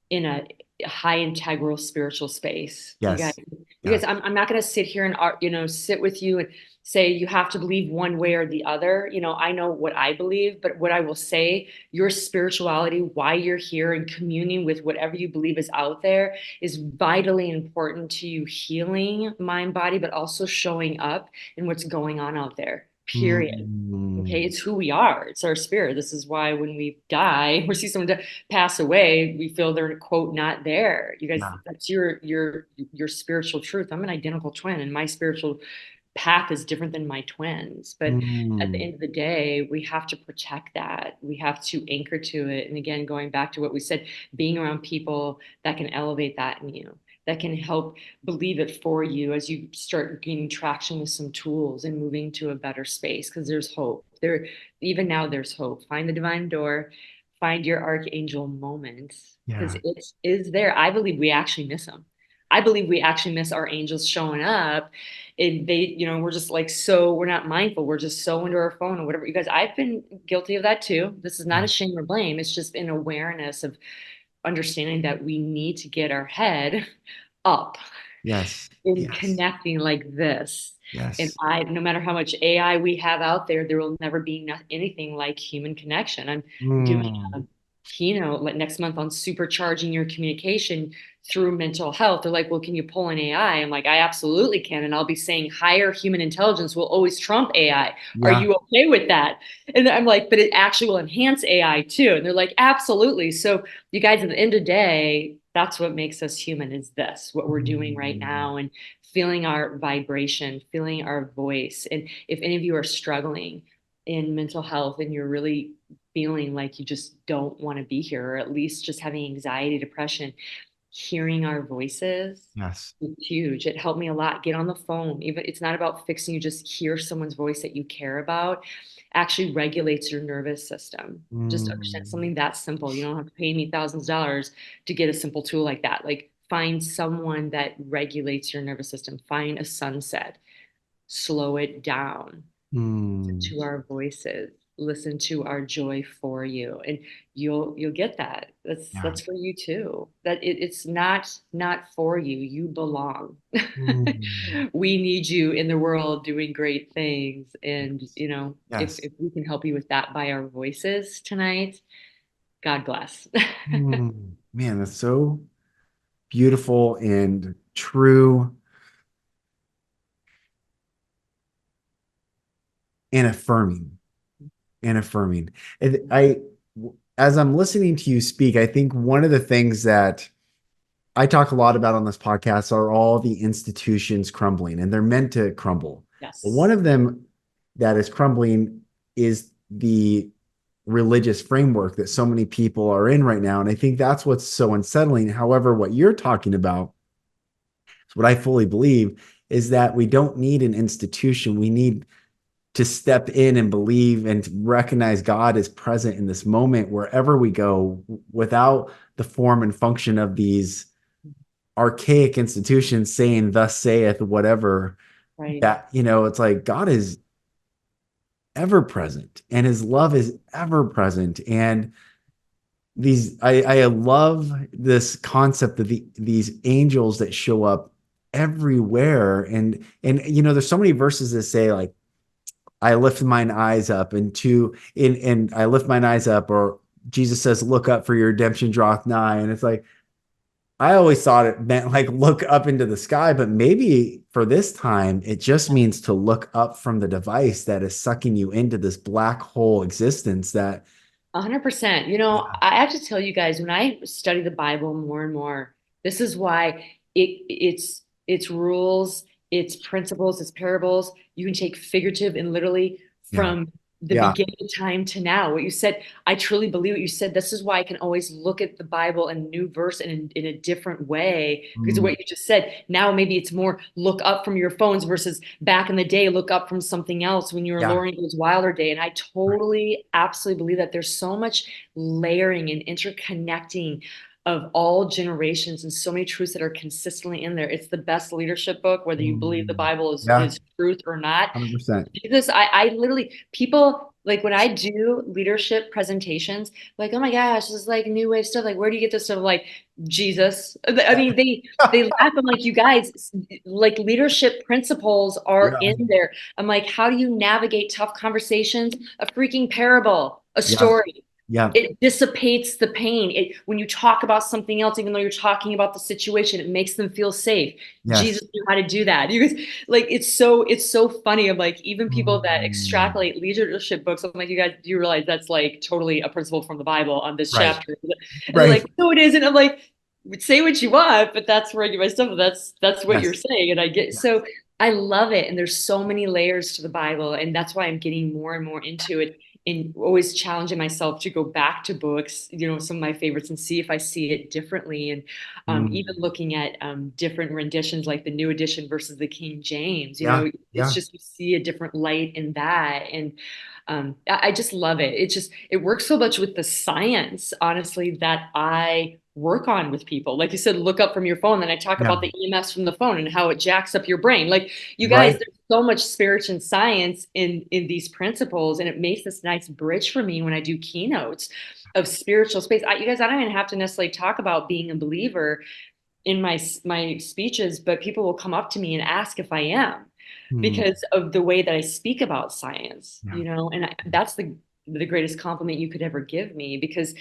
in a high integral spiritual space. yes. You Yeah. guys, I'm not going to sit here and sit with you and say you have to believe one way or the other. I know what I believe, but what I will say, your spirituality, why you're here and communing with whatever you believe is out there is vitally important to you healing mind, body, but also showing up in what's going on out there. Period. Mm, Okay, it's who we are. It's our spirit. This is why when we die or see someone pass away, we feel they're quote not there. You guys, yeah. that's your spiritual truth. I'm an identical twin, and my spiritual path is different than my twins. But at the Mm. end of the day, we have to protect that. We have to anchor to it. And again, going back to what we said, being around people that can elevate that in you, that can help believe it for you as you start gaining traction with some tools and moving to a better space. Because there's hope. Even now, there's hope. Find the divine door, find your archangel moments, because Yeah. it is there. I believe we actually miss them. I believe we actually miss our angels showing up. And they, we're just like, so we're not mindful. We're just so into our phone or whatever. You guys, I've been guilty of that too. This is not Yeah. a shame or blame. It's just an awareness of understanding that we need to get our head up Yes. in Yes. connecting like this. And Yes. no matter how much AI we have out there, there will never be anything like human connection. I'm doing Mm. a keynote like next month on supercharging your communication through mental health. They're like, well, can you pull in AI? I'm like, I absolutely can. And I'll be saying higher human intelligence will always trump AI. Are Yeah. you okay with that? And I'm like, but it actually will enhance AI too. And they're like, absolutely. So you guys, at the end of the day, that's what makes us human, is this, what we're doing right Mm. now, and feeling our vibration, feeling our voice. And if any of you are struggling in mental health and you're really feeling like you just don't want to be here, or at least just having anxiety, depression, hearing our voices Yes. is huge. It helped me a lot. Get on the phone. Even it's not about fixing, you just hear someone's voice that you care about, actually regulates your nervous system. Just understand Mm. something that simple. You don't have to pay me thousands of dollars to get a simple tool like that. Like, find someone that regulates your nervous system. Find a sunset, slow it down, Mm. to our voices, listen to our joy for you, and you'll get that. Yeah. That's for you too. That it's not for you. You belong. Mm. We need you in the world doing great things. And Yes. if Yes. we can help you with that by our voices tonight, God bless. Mm. Man, that's so beautiful and true and affirming and affirming. And as I'm listening to you speak, I think one of the things that I talk a lot about on this podcast are all the institutions crumbling, and they're meant to crumble. But one Yes. of them that is crumbling is the religious framework that so many people are in right now. And I think that's what's so unsettling. However, what you're talking about, what I fully believe, is that we don't need an institution. We need to step in and believe and recognize God is present in this moment wherever we go, without the form and function of these archaic institutions saying thus saith whatever. Right. That, it's like God is ever present and his love is ever present. And I love this concept of these angels that show up everywhere. And there's so many verses that say, like, I lift mine eyes up, and I lift mine eyes up, or Jesus says, look up, for your redemption draweth nigh. And it's like, I always thought it meant like look up into the sky, but maybe for this time, it just means to look up from the device that is sucking you into this black hole existence that, 100%. yeah, I have to tell you guys, when I study the Bible more and more, this is why it's rules, it's principles, it's parables. You can take figurative and literally yeah, from the yeah, beginning of time to now. What you said, I truly believe what you said. This is why I can always look at the Bible and new verse in a different way because of mm, what you just said. Now maybe it's more look up from your phones versus back in the day, look up from something else when you were yeah, Lauren Goes Wilder day. And I right. totally, absolutely believe that there's so much layering and interconnecting of all generations and so many truths that are consistently in there. It's the best leadership book, whether you believe the Mm, Bible yeah, is truth or not. 100%. Jesus, I literally, people like when I do leadership presentations, like, oh my gosh, this is like new wave stuff. Like, where do you get this stuff? Like, Jesus. I mean, they laugh. I'm like, you guys, like leadership principles are Yeah, in there. I'm like, how do you navigate tough conversations? A freaking parable, a yeah, story. yeah, It dissipates the pain. When you talk about something else, even though you're talking about the situation, it makes them feel safe. Jesus yes. knew how to do that. You guys, like, it's so funny. I'm like, even people that Mm, extrapolate leadership books, I'm like, you guys, do you realize that's like totally a principle from the Bible on this right, chapter? And they're right. like, no, it isn't. I'm like, say what you want, but that's where I get my stuff. That's what you're Yes, saying. And I get yes, so I love it. And there's so many layers to the Bible. And that's why I'm getting more and more into it and always challenging myself to go back to books, some of my favorites and see if I see it differently. And even Mm. looking at different renditions like the New Edition versus the King James, Yeah, it's yeah, just you see a different light in that. And I just love it. It works so much with the science, honestly, that I work on with people. Like you said, look up from your phone. Then I talk yeah. about the EMS from the phone and how it jacks up your brain. Like you guys, Right. there's so much spirit and science in these principles, and it makes this nice bridge for me when I do keynotes of spiritual space. You guys, I don't even have to necessarily talk about being a believer in my speeches, but people will come up to me and ask if I am Mm. because of the way that I speak about science, Yeah. and that's the greatest compliment you could ever give me because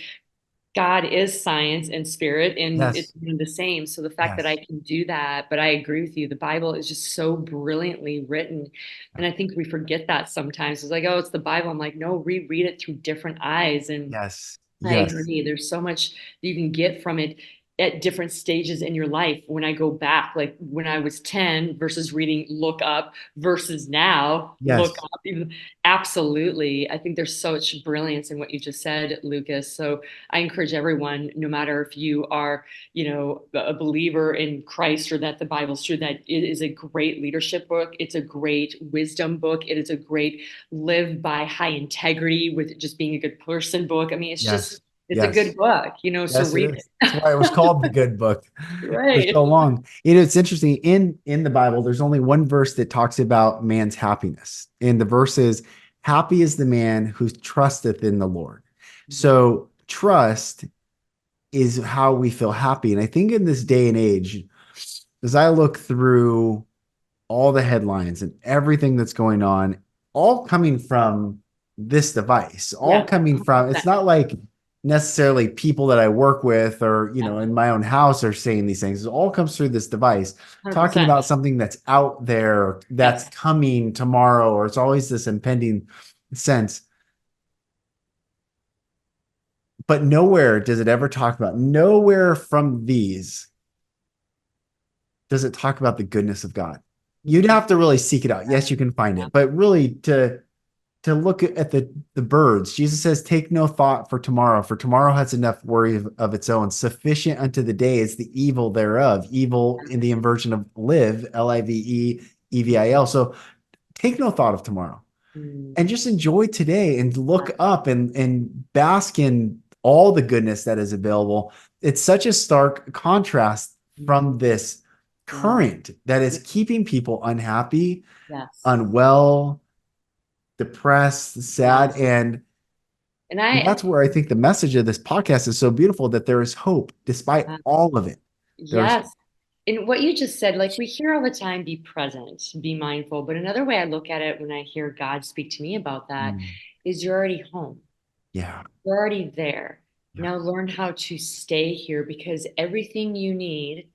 God is science and spirit, and it's Yes. one and the same. So the fact that I Yes. can do that, but I agree with you, the Bible is just so brilliantly written. Yeah. And I think we forget that sometimes. It's like, oh, it's the Bible. I'm like, no, reread it through different eyes. And Yes. I Yes. agree. There's so much you can get from it at different stages in your life. When I go back, like when I was 10 versus reading Look Up versus now Look Yes. Up. Absolutely. I think there's so much brilliance in what you just said, Lucas. So I encourage everyone, no matter if you are, a believer in Christ or that the Bible's true, that it is a great leadership book. It's a great wisdom book. It is a great live by high integrity with just being a good person book. I mean, Yes. it's a good Yes. book, so Yes, it read is. it. That's why it was called the good book for Right. so long. It's interesting. In the Bible, there's only one verse that talks about man's happiness. And the verse is, happy is the man who trusteth in the Lord. So trust is how we feel happy. And I think in this day and age, as I look through all the headlines and everything that's going on, all coming from this device, all Yeah. coming from, it's 100%. not like necessarily people that I work with or, Yeah. in my own house are saying these things. It all comes through this device, talking 100%. about something that's out there, that's Yes. coming tomorrow, or it's always this impending sense. But nowhere does it ever talk about, nowhere from these does it talk about the goodness of God. You'd have to really seek it out. Yes, you can find it, but really to look at the birds. Jesus says, "Take no thought for tomorrow has enough worry of its own. Sufficient unto the day is the evil thereof." Evil in the inversion of live, Livevil. So take no thought of tomorrow Mm, and just enjoy today and look up and bask in all the goodness that is available. It's such a stark contrast mm, from this yeah. current that is Yeah. keeping people unhappy, Yes. unwell, depressed, Yeah. sad. And And that's where I think the message of this podcast is so beautiful, that there is hope despite uh, all of it. There's yes. And what you just said, like we hear all the time, be present, be mindful. But another way I look at it when I hear God speak to me about that mm, is you're already home. yeah, You're already there. yeah, Now learn how to stay here because everything you need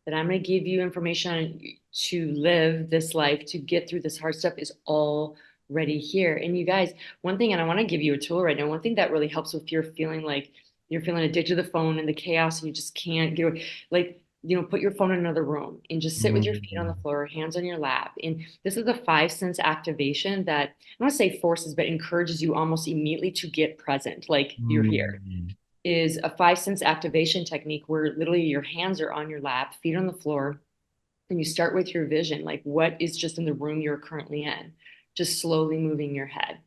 that I'm going to give you information on to live this life, to get through this hard stuff is already here. And you guys, one thing, and I want to give you a tool right now, one thing that really helps with your feeling like you're feeling addicted to the phone and the chaos and you just can't get away, like, put your phone in another room and just sit with your feet on the mm, floor, hands on your lap. And this is a five sense activation that I don't want to say forces, but encourages you almost immediately to get present, like you're here mm, is a five sense activation technique where literally your hands are on your lap, feet on the floor, and you start with your vision, like what is just in the room you're currently in, just slowly moving your head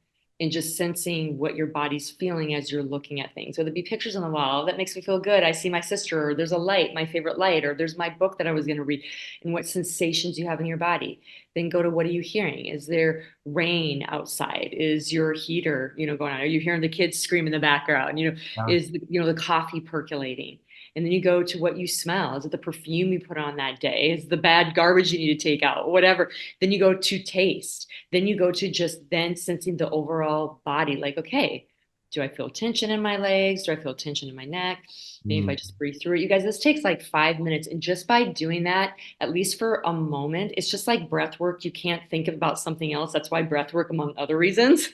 and just sensing what your body's feeling as you're looking at things. So there'd be pictures on the wall that makes me feel good. I see my sister, or there's a light, my favorite light, or there's my book that I was going to read, and what sensations you have in your body. Then go to what are you hearing? Is there rain outside? Is your heater, going on? Are you hearing the kids scream in the background? yeah, Is the coffee percolating? And then you go to what you smell. Is it the perfume you put on that day? Is the bad garbage you need to take out? Whatever. Then you go to taste. Then you go to just then sensing the overall body. Like, okay, do I feel tension in my legs? Do I feel tension in my neck? Maybe if I mm, just breathe through it. You guys, this takes like 5 minutes. And just by doing that, at least for a moment, it's just like breath work. You can't think about something else. That's why breath work, among other reasons,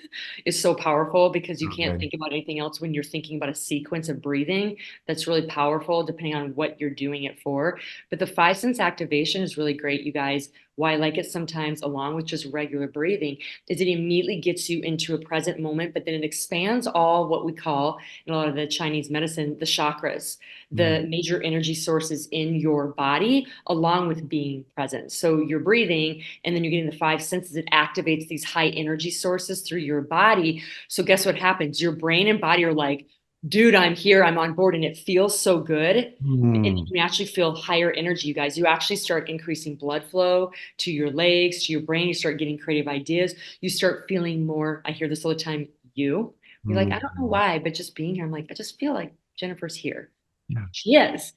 is so powerful because you so can't good. think about anything else when you're thinking about a sequence of breathing that's really powerful depending on what you're doing it for. But the five sense activation is really great, you guys, why I like it sometimes along with just regular breathing is it immediately gets you into a present moment, but then it expands all what we call in a lot of the Chinese medicine, the chakras, Mm. the major energy sources in your body, along with being present. So you're breathing, and then you're getting the five senses. It activates these high energy sources through your body. So guess what happens? Your brain and body are like, dude, I'm here, I'm on board, and it feels so good. And Mm. you actually feel higher energy, you guys. You actually start increasing blood flow to your legs, to your brain. You start getting creative ideas. You start feeling more. I hear this all the time. You're like, I don't know Mm. why, but just being here, I'm like, I just feel like Jennifer's here. Yeah. She is,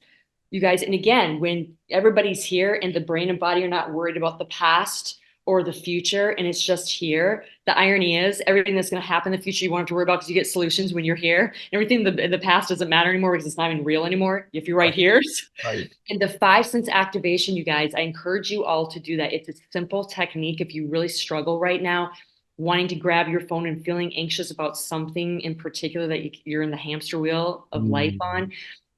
you guys. And again, when everybody's here and the brain and body are not worried about the past or the future and it's just here, the irony is everything that's going to happen in the future you won't have to worry about because you get solutions when you're here. Everything in the past doesn't matter anymore because it's not even real anymore if you're right Right. here. Right. And the five sense activation, you guys, I encourage you all to do that. It's a simple technique if you really struggle right now, wanting to grab your phone and feeling anxious about something in particular that you're in the hamster wheel of life Mm. on.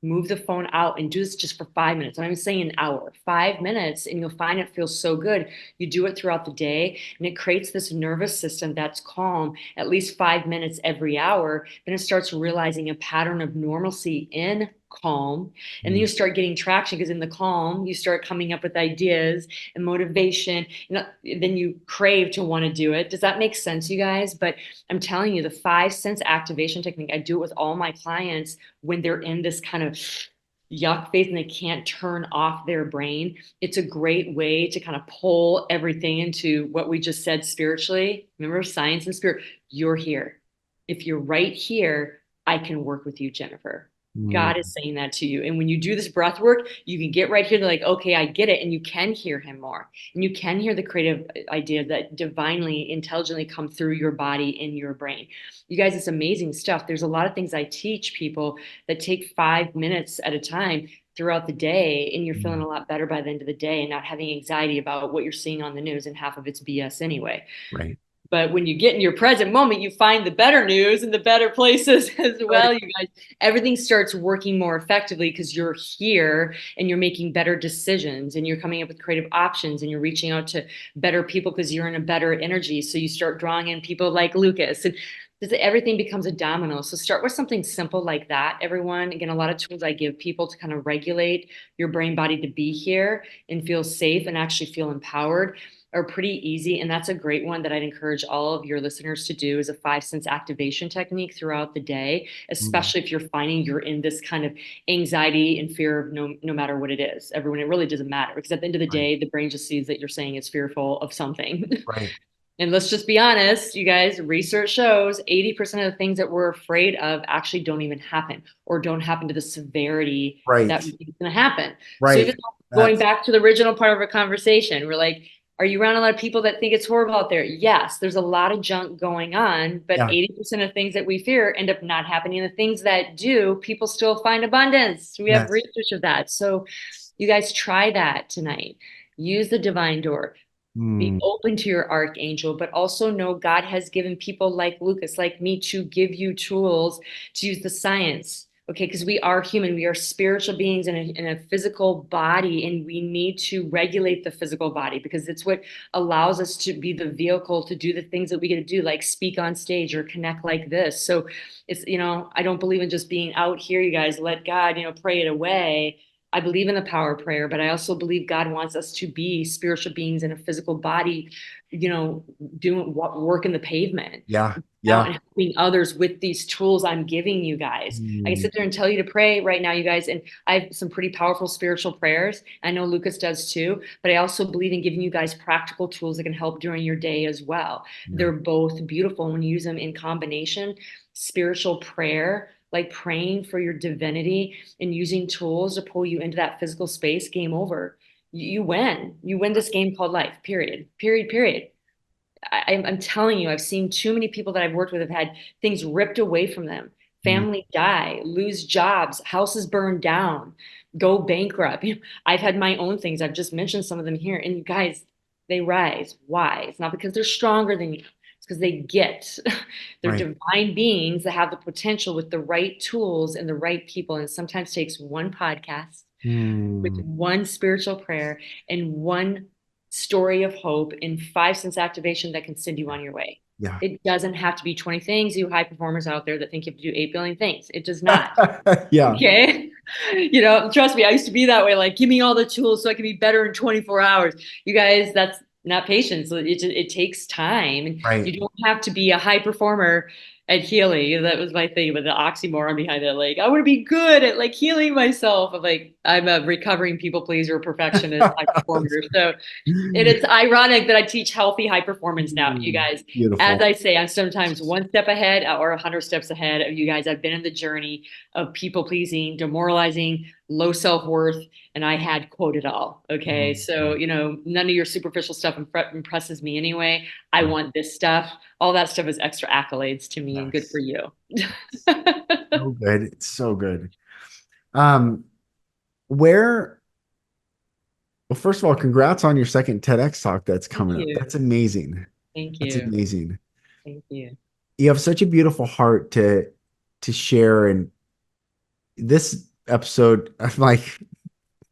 Move the phone out and do this just for 5 minutes. I'm saying an hour, 5 minutes, and you'll find it feels so good. You do it throughout the day, and it creates this nervous system that's calm at least 5 minutes every hour. Then it starts realizing a pattern of normalcy in calm, and then Mm. you start getting traction because in the calm you start coming up with ideas and motivation, and then you crave to want to do it. Does that make sense, you guys? But I'm telling you, the five sense activation technique, I do it with all my clients when they're in this kind of yuck phase and they can't turn off their brain. It's a great way to kind of pull everything into what we just said spiritually. Remember, science and spirit. You're here. If you're right here, I can work with you, Jennifer. Mm. God is saying that to you. And when you do this breath work, you can get right here. They're like, okay, I get it. And you can hear him more. And you can hear the creative ideas that divinely, intelligently come through your body in your brain. You guys, it's amazing stuff. There's a lot of things I teach people that take 5 minutes at a time throughout the day. And you're feeling Mm. a lot better by the end of the day and not having anxiety about what you're seeing on the news. And half of it's BS anyway. Right. But when you get in your present moment, you find the better news and the better places as Right. well, you guys. Everything starts working more effectively because you're here and you're making better decisions and you're coming up with creative options and you're reaching out to better people because you're in a better energy. So you start drawing in people like Lucas, and everything becomes a domino. So start with something simple like that, everyone. Again, a lot of tools I give people to kind of regulate your brain body to be here and feel safe and actually feel empowered are pretty easy. And that's a great one that I'd encourage all of your listeners to do is a five sense activation technique throughout the day, Mm. especially if you're finding you're in this kind of anxiety and fear of no matter what it is. Everyone, it really doesn't matter because at the end of the Right. day, the brain just sees that you're saying it's fearful of something. Right. And let's just be honest, you guys, research shows 80% of the things that we're afraid of actually don't even happen or don't happen to the severity that Right. we think is going to happen. So Right. even going That's back to the original part of our conversation, we're like, are you around a lot of people that think it's horrible out there? Yes, there's a lot of junk going on, but yeah. 80% of things that we fear end up not happening. And the things that do, people still find abundance. We have Yes. research of that. So you guys try that tonight. Use the divine door, be Mm. open to your archangel, but also know God has given people like Lucas, like me, to give you tools to use the science. Okay, because we are human, we are spiritual beings in a physical body, and we need to regulate the physical body because it's what allows us to be the vehicle to do the things that we get to do, like speak on stage or connect like this. So it's, I don't believe in just being out here, you guys. Let God, pray it away. I believe in the power of prayer, but I also believe God wants us to be spiritual beings in a physical body, you know, doing what work in the pavement Yeah. out Yeah. and helping others with these tools I'm giving you guys. I can Mm. sit there and tell you to pray right now, you guys, and I have some pretty powerful spiritual prayers. I know Lucas does too, but I also believe in giving you guys practical tools that can help during your day as well. Yeah. They're both beautiful when you use them in combination. Spiritual prayer, like praying for your divinity and using tools to pull you into that physical space, game over. You win. You win this game called life, period. Period, period. I'm telling you, I've seen too many people that I've worked with have had things ripped away from them, Mm. family die, lose jobs, houses burned down, go bankrupt. I've had my own things. I've just mentioned some of them here. And you guys, they rise. Why? It's not because they're stronger than you. It's because they get they're Right. divine beings that have the potential with the right tools and the right people. And it sometimes takes one podcast with Mm. one spiritual prayer and one story of hope in 5 sense activation that can send you on your way. Yeah. It doesn't have to be 20 things. You high performers out there that think you have to do 8 billion things. It does not. Yeah. Okay. Trust me, I used to be that way. Like, give me all the tools so I can be better in 24 hours. You guys, that's not patience. It takes time. And Right. you don't have to be a high performer at healing. That was my thing with the oxymoron behind it. Like, I want to be good at like healing myself. I'm like, I'm a recovering people pleaser, perfectionist, high performer. So and it's ironic that I teach healthy high performance now, you guys. As Beautiful. I say, I'm sometimes 1 step ahead or 100 steps ahead of you guys. I've been in the journey of people pleasing, demoralizing, low self worth, and I had quote it all. Okay. So, none of your superficial stuff impresses me anyway. I want this stuff. All that stuff is extra accolades to me and good for Yes. you. So good. It's so good. Um, where, well, first of all, congrats on your second TEDx talk that's Thank coming up. you. That's amazing. Thank That's you. amazing. Thank you. You have such a beautiful heart to share. And this episode, I'm like,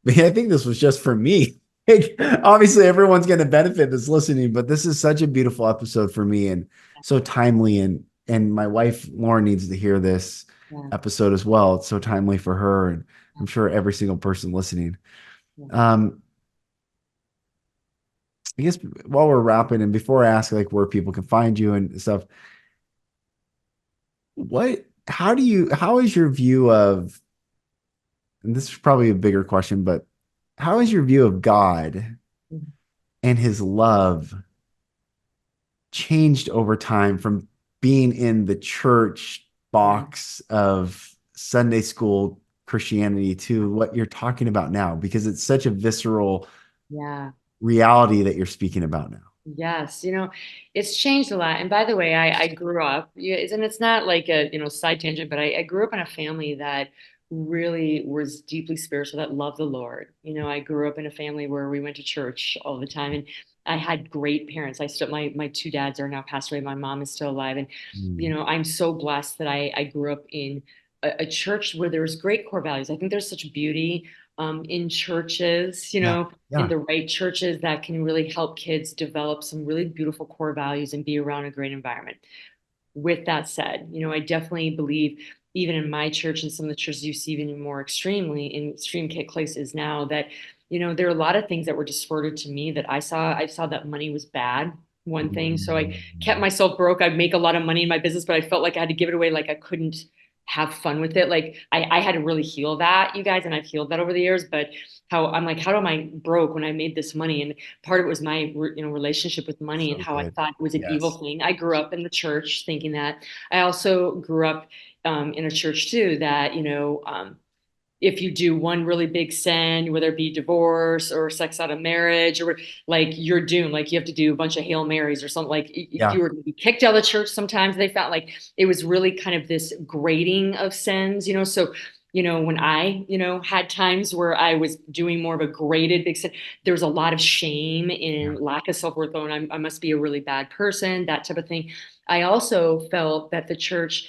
man, I think this was just for me. Like, obviously, everyone's going to benefit that's listening, but this is such a beautiful episode for me and so timely. And my wife Lauren needs to hear this Yeah. episode as well. It's so timely for her, and I'm sure every single person listening. Yeah. Um, I guess while we're wrapping, and before I ask like where people can find you and stuff, how is your view of, and this is probably a bigger question, but how is your view of God Mhm. and his love changed over time from being in the church Yeah. box of Sunday school Christianity to what you're talking about now? Because it's such a visceral Yeah. reality that you're speaking about now. Yes, it's changed a lot. And by the way, I grew up, yeah, and it's not like a, side tangent, but I grew up in a family that really was deeply spiritual, that loved the Lord. I grew up in a family where we went to church all the time, and I had great parents. My 2 dads are now passed away. My mom is still alive. And, Mm. I'm so blessed that I grew up in a church where there was great core values. I think there's such beauty in churches, Yeah. in Yeah. the right churches that can really help kids develop some really beautiful core values and be around a great environment. With that said, I definitely believe, even in my church and some of the churches you see even more extremely in extreme cases now, that, there are a lot of things that were distorted to me that I saw. I saw that money was bad. One thing. So I kept Mm. myself broke. I'd make a lot of money in my business, but I felt like I had to give it away. Like I couldn't have fun with it. Like I had to really heal that, you guys, and I've healed that over the years. But how I'm like, how am I broke when I made this money? And part of it was my, relationship with money and So how I good. thought it was an evil Yes. thing. I grew up in the church thinking that. I also grew up in a church too that, if you do one really big sin, whether it be divorce or sex out of marriage, or like you're doomed, like you have to do a bunch of Hail Marys or something. Like Yeah. you were going to be kicked out of the church. Sometimes they felt like it was really kind of this grading of sins, So, when I, had times where I was doing more of a graded big sin, there was a lot of shame Yeah. and lack of self-worth. Oh, and I must be a really bad person, that type of thing. I also felt that the church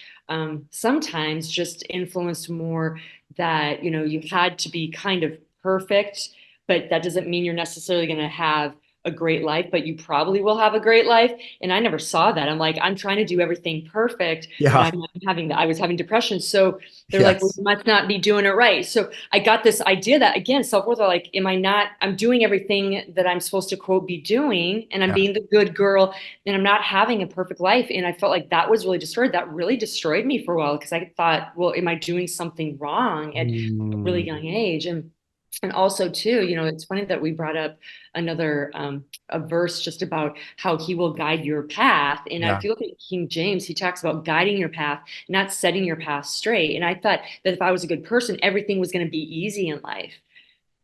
sometimes just influenced more that you had to be kind of perfect, but that doesn't mean you're necessarily going to have a great life, but you probably will have a great life. And I never saw that. I'm like, I'm trying to do everything perfect, and Yeah. I was having depression. So they're like, well, Yes. you must not be doing it right. So I got this idea that, again, self-worth, like, am I not, I'm doing everything that I'm supposed to quote be doing, and I'm Yeah. being the good girl, and I'm not having a perfect life. And I felt like that was really destroyed. That really destroyed me for a while, because I thought, well, am I doing something wrong at a really Mm. young age? And also too, it's funny that we brought up another a verse just about how he will guide your path. And Yeah. if you look at King James, he talks about guiding your path, not setting your path straight. And I thought that if I was a good person, everything was going to be easy in life,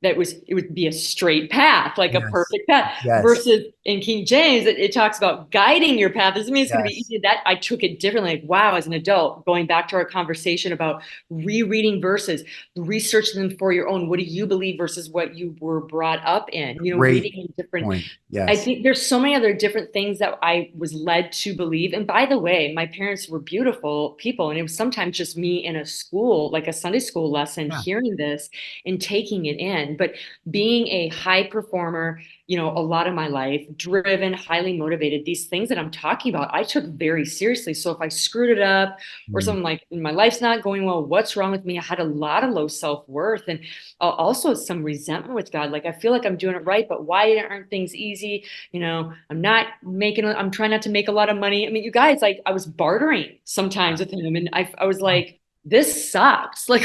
that was, it would be a straight path, like a Yes. perfect path. Yes. Versus in King James, it talks about guiding your path. Doesn't mean it's going to be Yes. easy. That I took it differently. Like, wow, as an adult, going back to our conversation about rereading verses, researching them for your own. What do you believe versus what you were brought up in? Reading Great in different. point. I Yes. think there's so many other different things that I was led to believe. And by the way, my parents were beautiful people. And it was sometimes just me in a school, like a Sunday school lesson, Yeah. hearing this and taking it in. again, but being a high performer, a lot of my life, driven, highly motivated, these things that I'm talking about, I took very seriously. So if I screwed it up or Mm. something like my life's not going well, what's wrong with me? I had a lot of low self-worth and also some resentment with God. Like, I feel like I'm doing it right, but why aren't things easy? I'm trying not to make a lot of money. I mean, you guys, like, I was bartering sometimes with him, and I was like, this sucks. Like,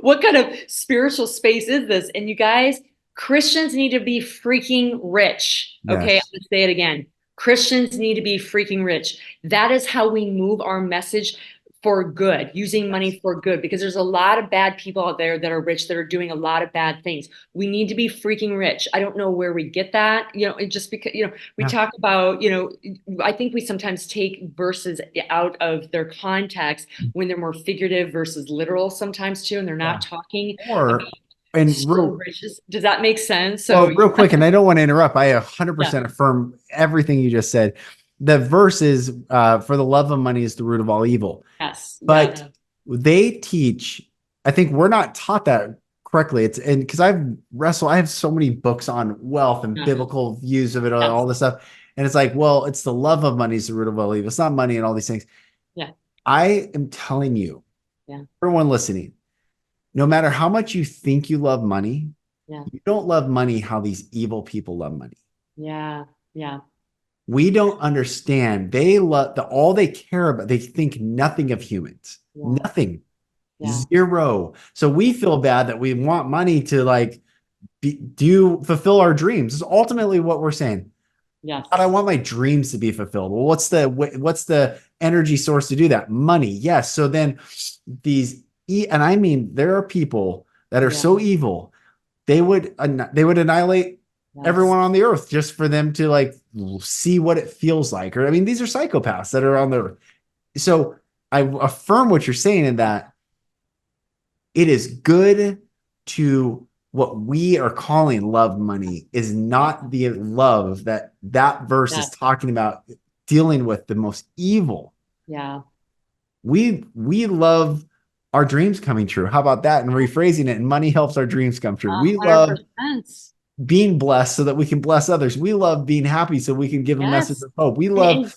what kind of spiritual space is this? And you guys, Christians need to be freaking rich. Okay, I'm Yes. gonna say it again. Christians need to be freaking rich. That is how we move our message for good, using money for good, because there's a lot of bad people out there that are rich that are doing a lot of bad things. We need to be freaking rich. I don't know where we get that, it just because, we Yeah. talk about, I think we sometimes take verses out of their context when they're more figurative versus literal sometimes too, and they're Yeah. not talking about Or, and soul real, riches. Does that make sense? well, So real quick, and I don't want to interrupt. I yeah, 100% affirm everything you just said. The verse is, for the love of money is the root of all evil. yes, But yeah, they teach, I think we're not taught that correctly. It's, and because I have so many books on wealth and yeah, biblical views of it, all yes, this stuff. And it's like, well, it's the love of money is the root of all evil. It's not money and all these things. yeah, I am telling you, yeah, everyone listening, no matter how much you think you love money, yeah, you don't love money how these evil people love money. yeah, yeah, We don't understand. They love all they care about. They think nothing of humans, yeah, nothing, yeah, zero. So we feel bad that we want money to like fulfill our dreams. Is ultimately what we're saying. God, I yes, want my dreams to be fulfilled. Well, what's the energy source to do that? Money. Yes. So then and I mean, there are people that are yeah, so evil they would annihilate yes, everyone on the earth just for them to like see what it feels like. Or I mean, these are psychopaths that are on the earth. So I affirm what you're saying in that it is good to what we are calling love money is yeah, not the love that verse yeah, is talking about dealing with the most evil. yeah, We love our dreams coming true. How about that? And rephrasing it, and money helps our dreams come true. We love 100%. being blessed so that we can bless others. We love being happy so we can give a message Yes. of hope. We And love,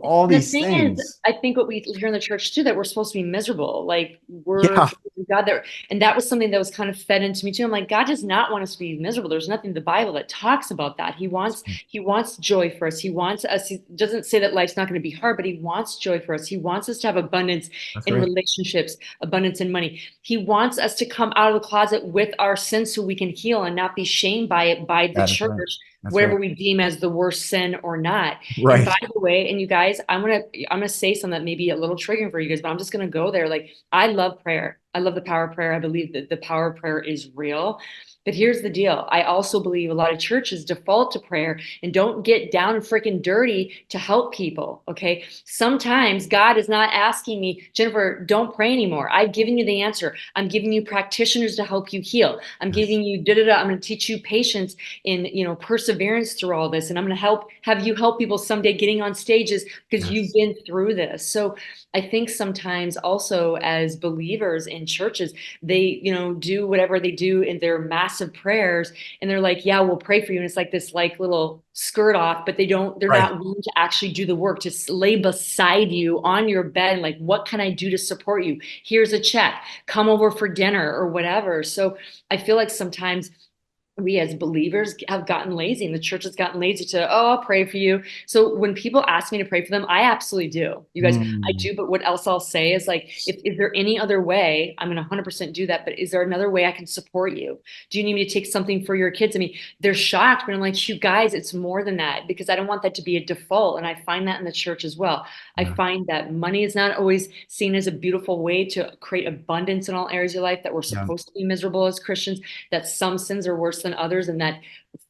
all the these thing is, things. I think what we hear in the church too, that we're supposed to be miserable. Like, we're Yeah, God there. And that was something that was kind of fed into me too. I'm like, God does not want us to be miserable. There's nothing in the Bible that talks about that. He wants joy for us. He wants us, he doesn't say that life's not going to be hard, but he wants joy for us. He wants us to have abundance that's in right. relationships, abundance in money. He wants us to come out of the closet with our sins so we can heal and not be shamed by it by the That is right. church, That's whatever right. we deem as the worst sin or not. And by Right. the way, and you guys, I'm gonna say something that may be a little triggering for you guys, but I'm just gonna go there. Like, I love prayer. I love the power of prayer. I believe that the power of prayer is real. But here's the deal. I also believe a lot of churches default to prayer and don't get down and freaking dirty to help people. Okay. Sometimes God is not asking me, Jennifer, don't pray anymore. I've given you the answer. I'm giving you practitioners to help you heal. I'm Yes. giving you da da da. I'm going to teach you patience in, perseverance through all this. And I'm going to have you help people someday getting on stages because you've Yes. been through this. So I think sometimes also as believers in churches, they, do whatever they do in their massive prayers, and they're like, yeah, we'll pray for you. And it's like this like little skirt off, but they're Right. not willing to actually do the work to lay beside you on your bed. And like, what can I do to support you? Here's a check, come over for dinner or whatever. So I feel like sometimes we as believers have gotten lazy and the church has gotten lazy to, oh, I'll pray for you. So when people ask me to pray for them, I absolutely do. You guys, I Mm, do. But what else I'll say is like, if is there any other way, I'm going to 100% do that. But is there another way I can support you? Do you need me to take something for your kids? I mean, they're shocked, but I'm like, you guys, it's more than that, because I don't want that to be a default. And I find that in the church as well. I yeah. find that money is not always seen as a beautiful way to create abundance in all areas of your life, that we're Yeah. supposed to be miserable as Christians, that some sins are worse than others, and that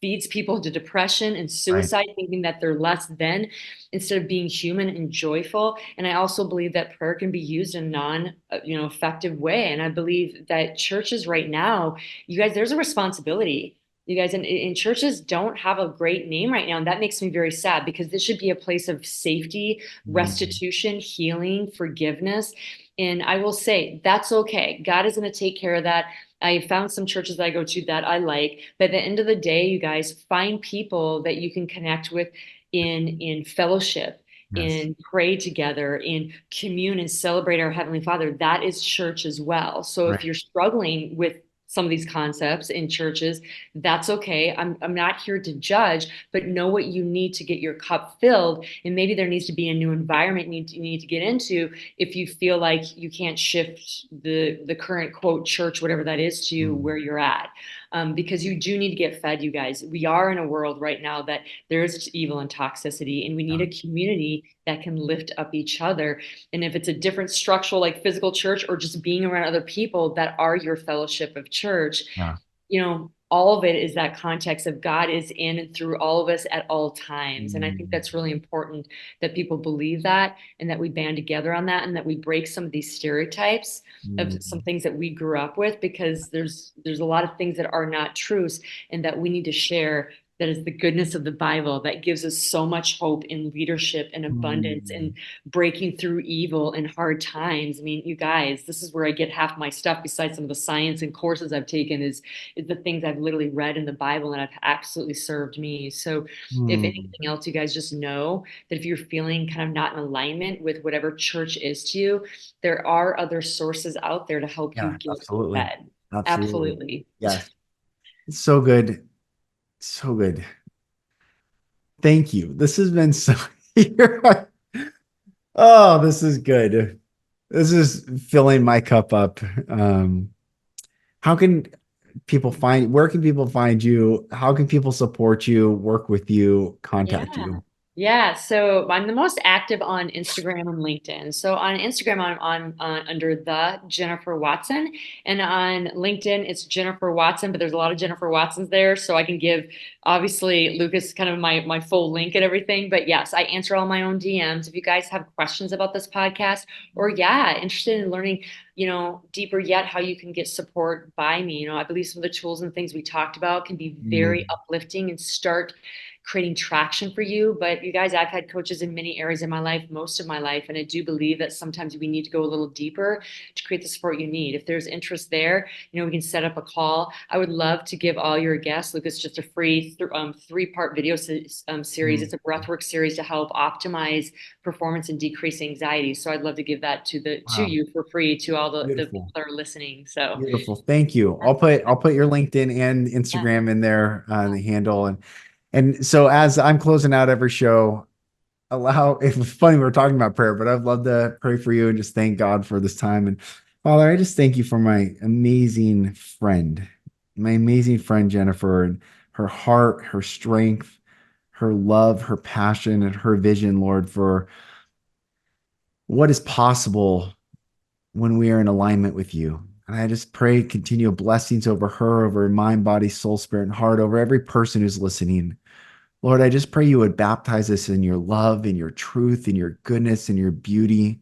feeds people to depression and Right. suicide, thinking that they're less than, instead of being human and joyful. And I also believe that prayer can be used in non, effective way. And I believe that churches right now, you guys, there's a responsibility. You guys, in churches don't have a great name right now. And that makes me very sad, because this should be a place of safety, Mm, restitution, healing, forgiveness. And I will say that's okay. God is going to take care of that. I found some churches that I go to that I like, but at the end of the day, you guys find people that you can connect with in fellowship, Yes. in pray together, in commune and celebrate our Heavenly Father. That is church as well. So if Right. you're struggling with some of these concepts in churches, that's okay. I'm not here to judge, but know what you need to get your cup filled. And maybe there needs to be a new environment you need to get into if you feel like you can't shift the current quote church, whatever that is, to Mm. where you're at. Because you do need to get fed, you guys. We are in a world right now that there is evil and toxicity, and we need Yeah. a community that can lift up each other. And if it's a different structural, like physical church, or just being around other people that are your fellowship of church, Yeah. all of it is that context of God is in and through all of us at all times. And I think Mm. that's really important that people believe that and that we band together on that and that we break some of these stereotypes of some Mm. things that we grew up with, because there's a lot of things that are not truths and that we need to share, that is the goodness of the Bible that gives us so much hope in leadership and abundance and Mm. breaking through evil and hard times. I mean, you guys, this is where I get half my stuff besides some of the science and courses I've taken is the things I've literally read in the Bible and have absolutely served me. So if Mm. anything else, you guys just know that if you're feeling kind of not in alignment with whatever church is to you, there are other sources out there to help you Yeah, get absolutely. fed. Absolutely. Absolutely. Yes. It's so good. So good. Thank you. This has been so Oh, this is good. This is filling my cup up. How can where can people find you? How can people support you, work with you, Yeah. contact you? Yeah. So I'm the most active on Instagram and LinkedIn. So on Instagram, I'm under the Jennifer Watson, and on LinkedIn, it's Jennifer Watson. But there's a lot of Jennifer Watsons there, so I can give obviously Lucas kind of my full link and everything. But yes, I answer all my own DMs. If you guys have questions about this podcast, or interested in learning, deeper yet how you can get support by me. I believe some of the tools and things we talked about can be very Mm. uplifting and start creating traction for you. But you guys, I've had coaches in many areas in my life, most of my life, and I do believe that sometimes we need to go a little deeper to create the support you need. If there's interest there, we can set up a call. I would love to give all your guests, Lucas, just a free 3-part video series. Mm. It's a breathwork series to help optimize performance and decrease anxiety. So I'd love to give that to Wow. you for free to all the people Beautiful. that are listening. So Beautiful. Thank you. I'll put your LinkedIn and yeah. Instagram in there, the handle. And so as I'm closing out every show, it was funny we were talking about prayer, but I'd love to pray for you and just thank God for this time. And Father, I just thank you for my amazing friend Jennifer, and her heart, her strength, her love, her passion, and her vision, Lord, for what is possible when we are in alignment with you. And I just pray continual blessings over her, over her mind, body, soul, spirit, and heart, over every person who's listening. Lord, I just pray you would baptize us in your love, in your truth, in your goodness, in your beauty,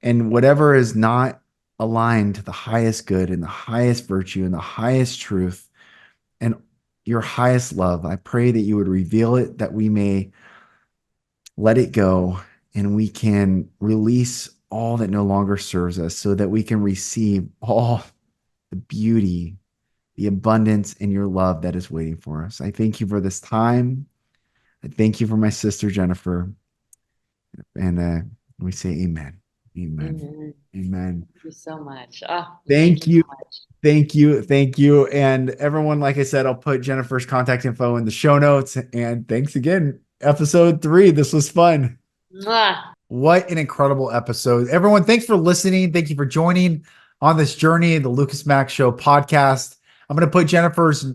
and whatever is not aligned to the highest good and the highest virtue and the highest truth and your highest love. I pray that you would reveal it, that we may let it go and we can release all that no longer serves us so that we can receive all the beauty, the abundance, and your love that is waiting for us. I thank you for this time. I thank you for my sister, Jennifer. And we say amen. Amen. Amen. Amen. Thank you so much. Oh, thank Thank you you. so much. Thank you. Thank you. And everyone, like I said, I'll put Jennifer's contact info in the show notes. And thanks again. Episode 3. This was fun. Mwah. What an incredible episode. Everyone, thanks for listening. Thank you for joining on this journey, the Lucas Mack Show podcast. I'm going to put Jennifer's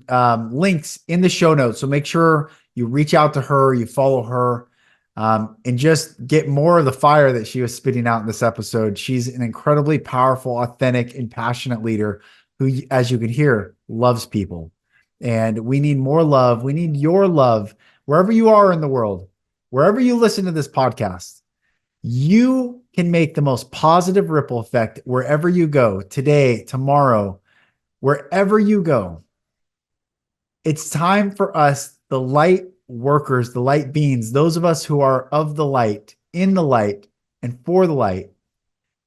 links in the show notes. So make sure you reach out to her, you follow her, and just get more of the fire that she was spitting out in this episode. She's an incredibly powerful, authentic, and passionate leader who, as you can hear, loves people. And we need more love. We need your love wherever you are in the world, wherever you listen to this podcast. You can make the most positive ripple effect wherever you go today, tomorrow, wherever you go. It's time for us, the light workers, the light beings, those of us who are of the light, in the light, and for the light,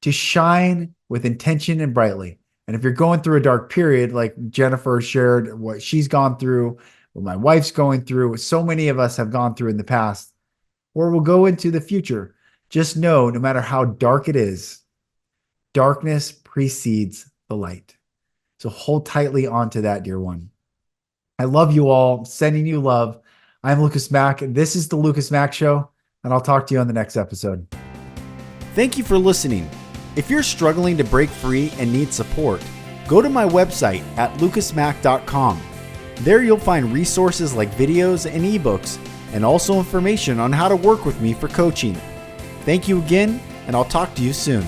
to shine with intention and brightly. And if you're going through a dark period, like Jennifer shared what she's gone through, what my wife's going through, what so many of us have gone through in the past, or will go into the future, just know no matter how dark it is, darkness precedes the light. So hold tightly onto that, dear one. I love you all, sending you love. I'm Lucas Mack. This is the Lucas Mack Show, and I'll talk to you on the next episode. Thank you for listening. If you're struggling to break free and need support, go to my website at lucasmack.com. There you'll find resources like videos and ebooks, and also information on how to work with me for coaching. Thank you again, and I'll talk to you soon.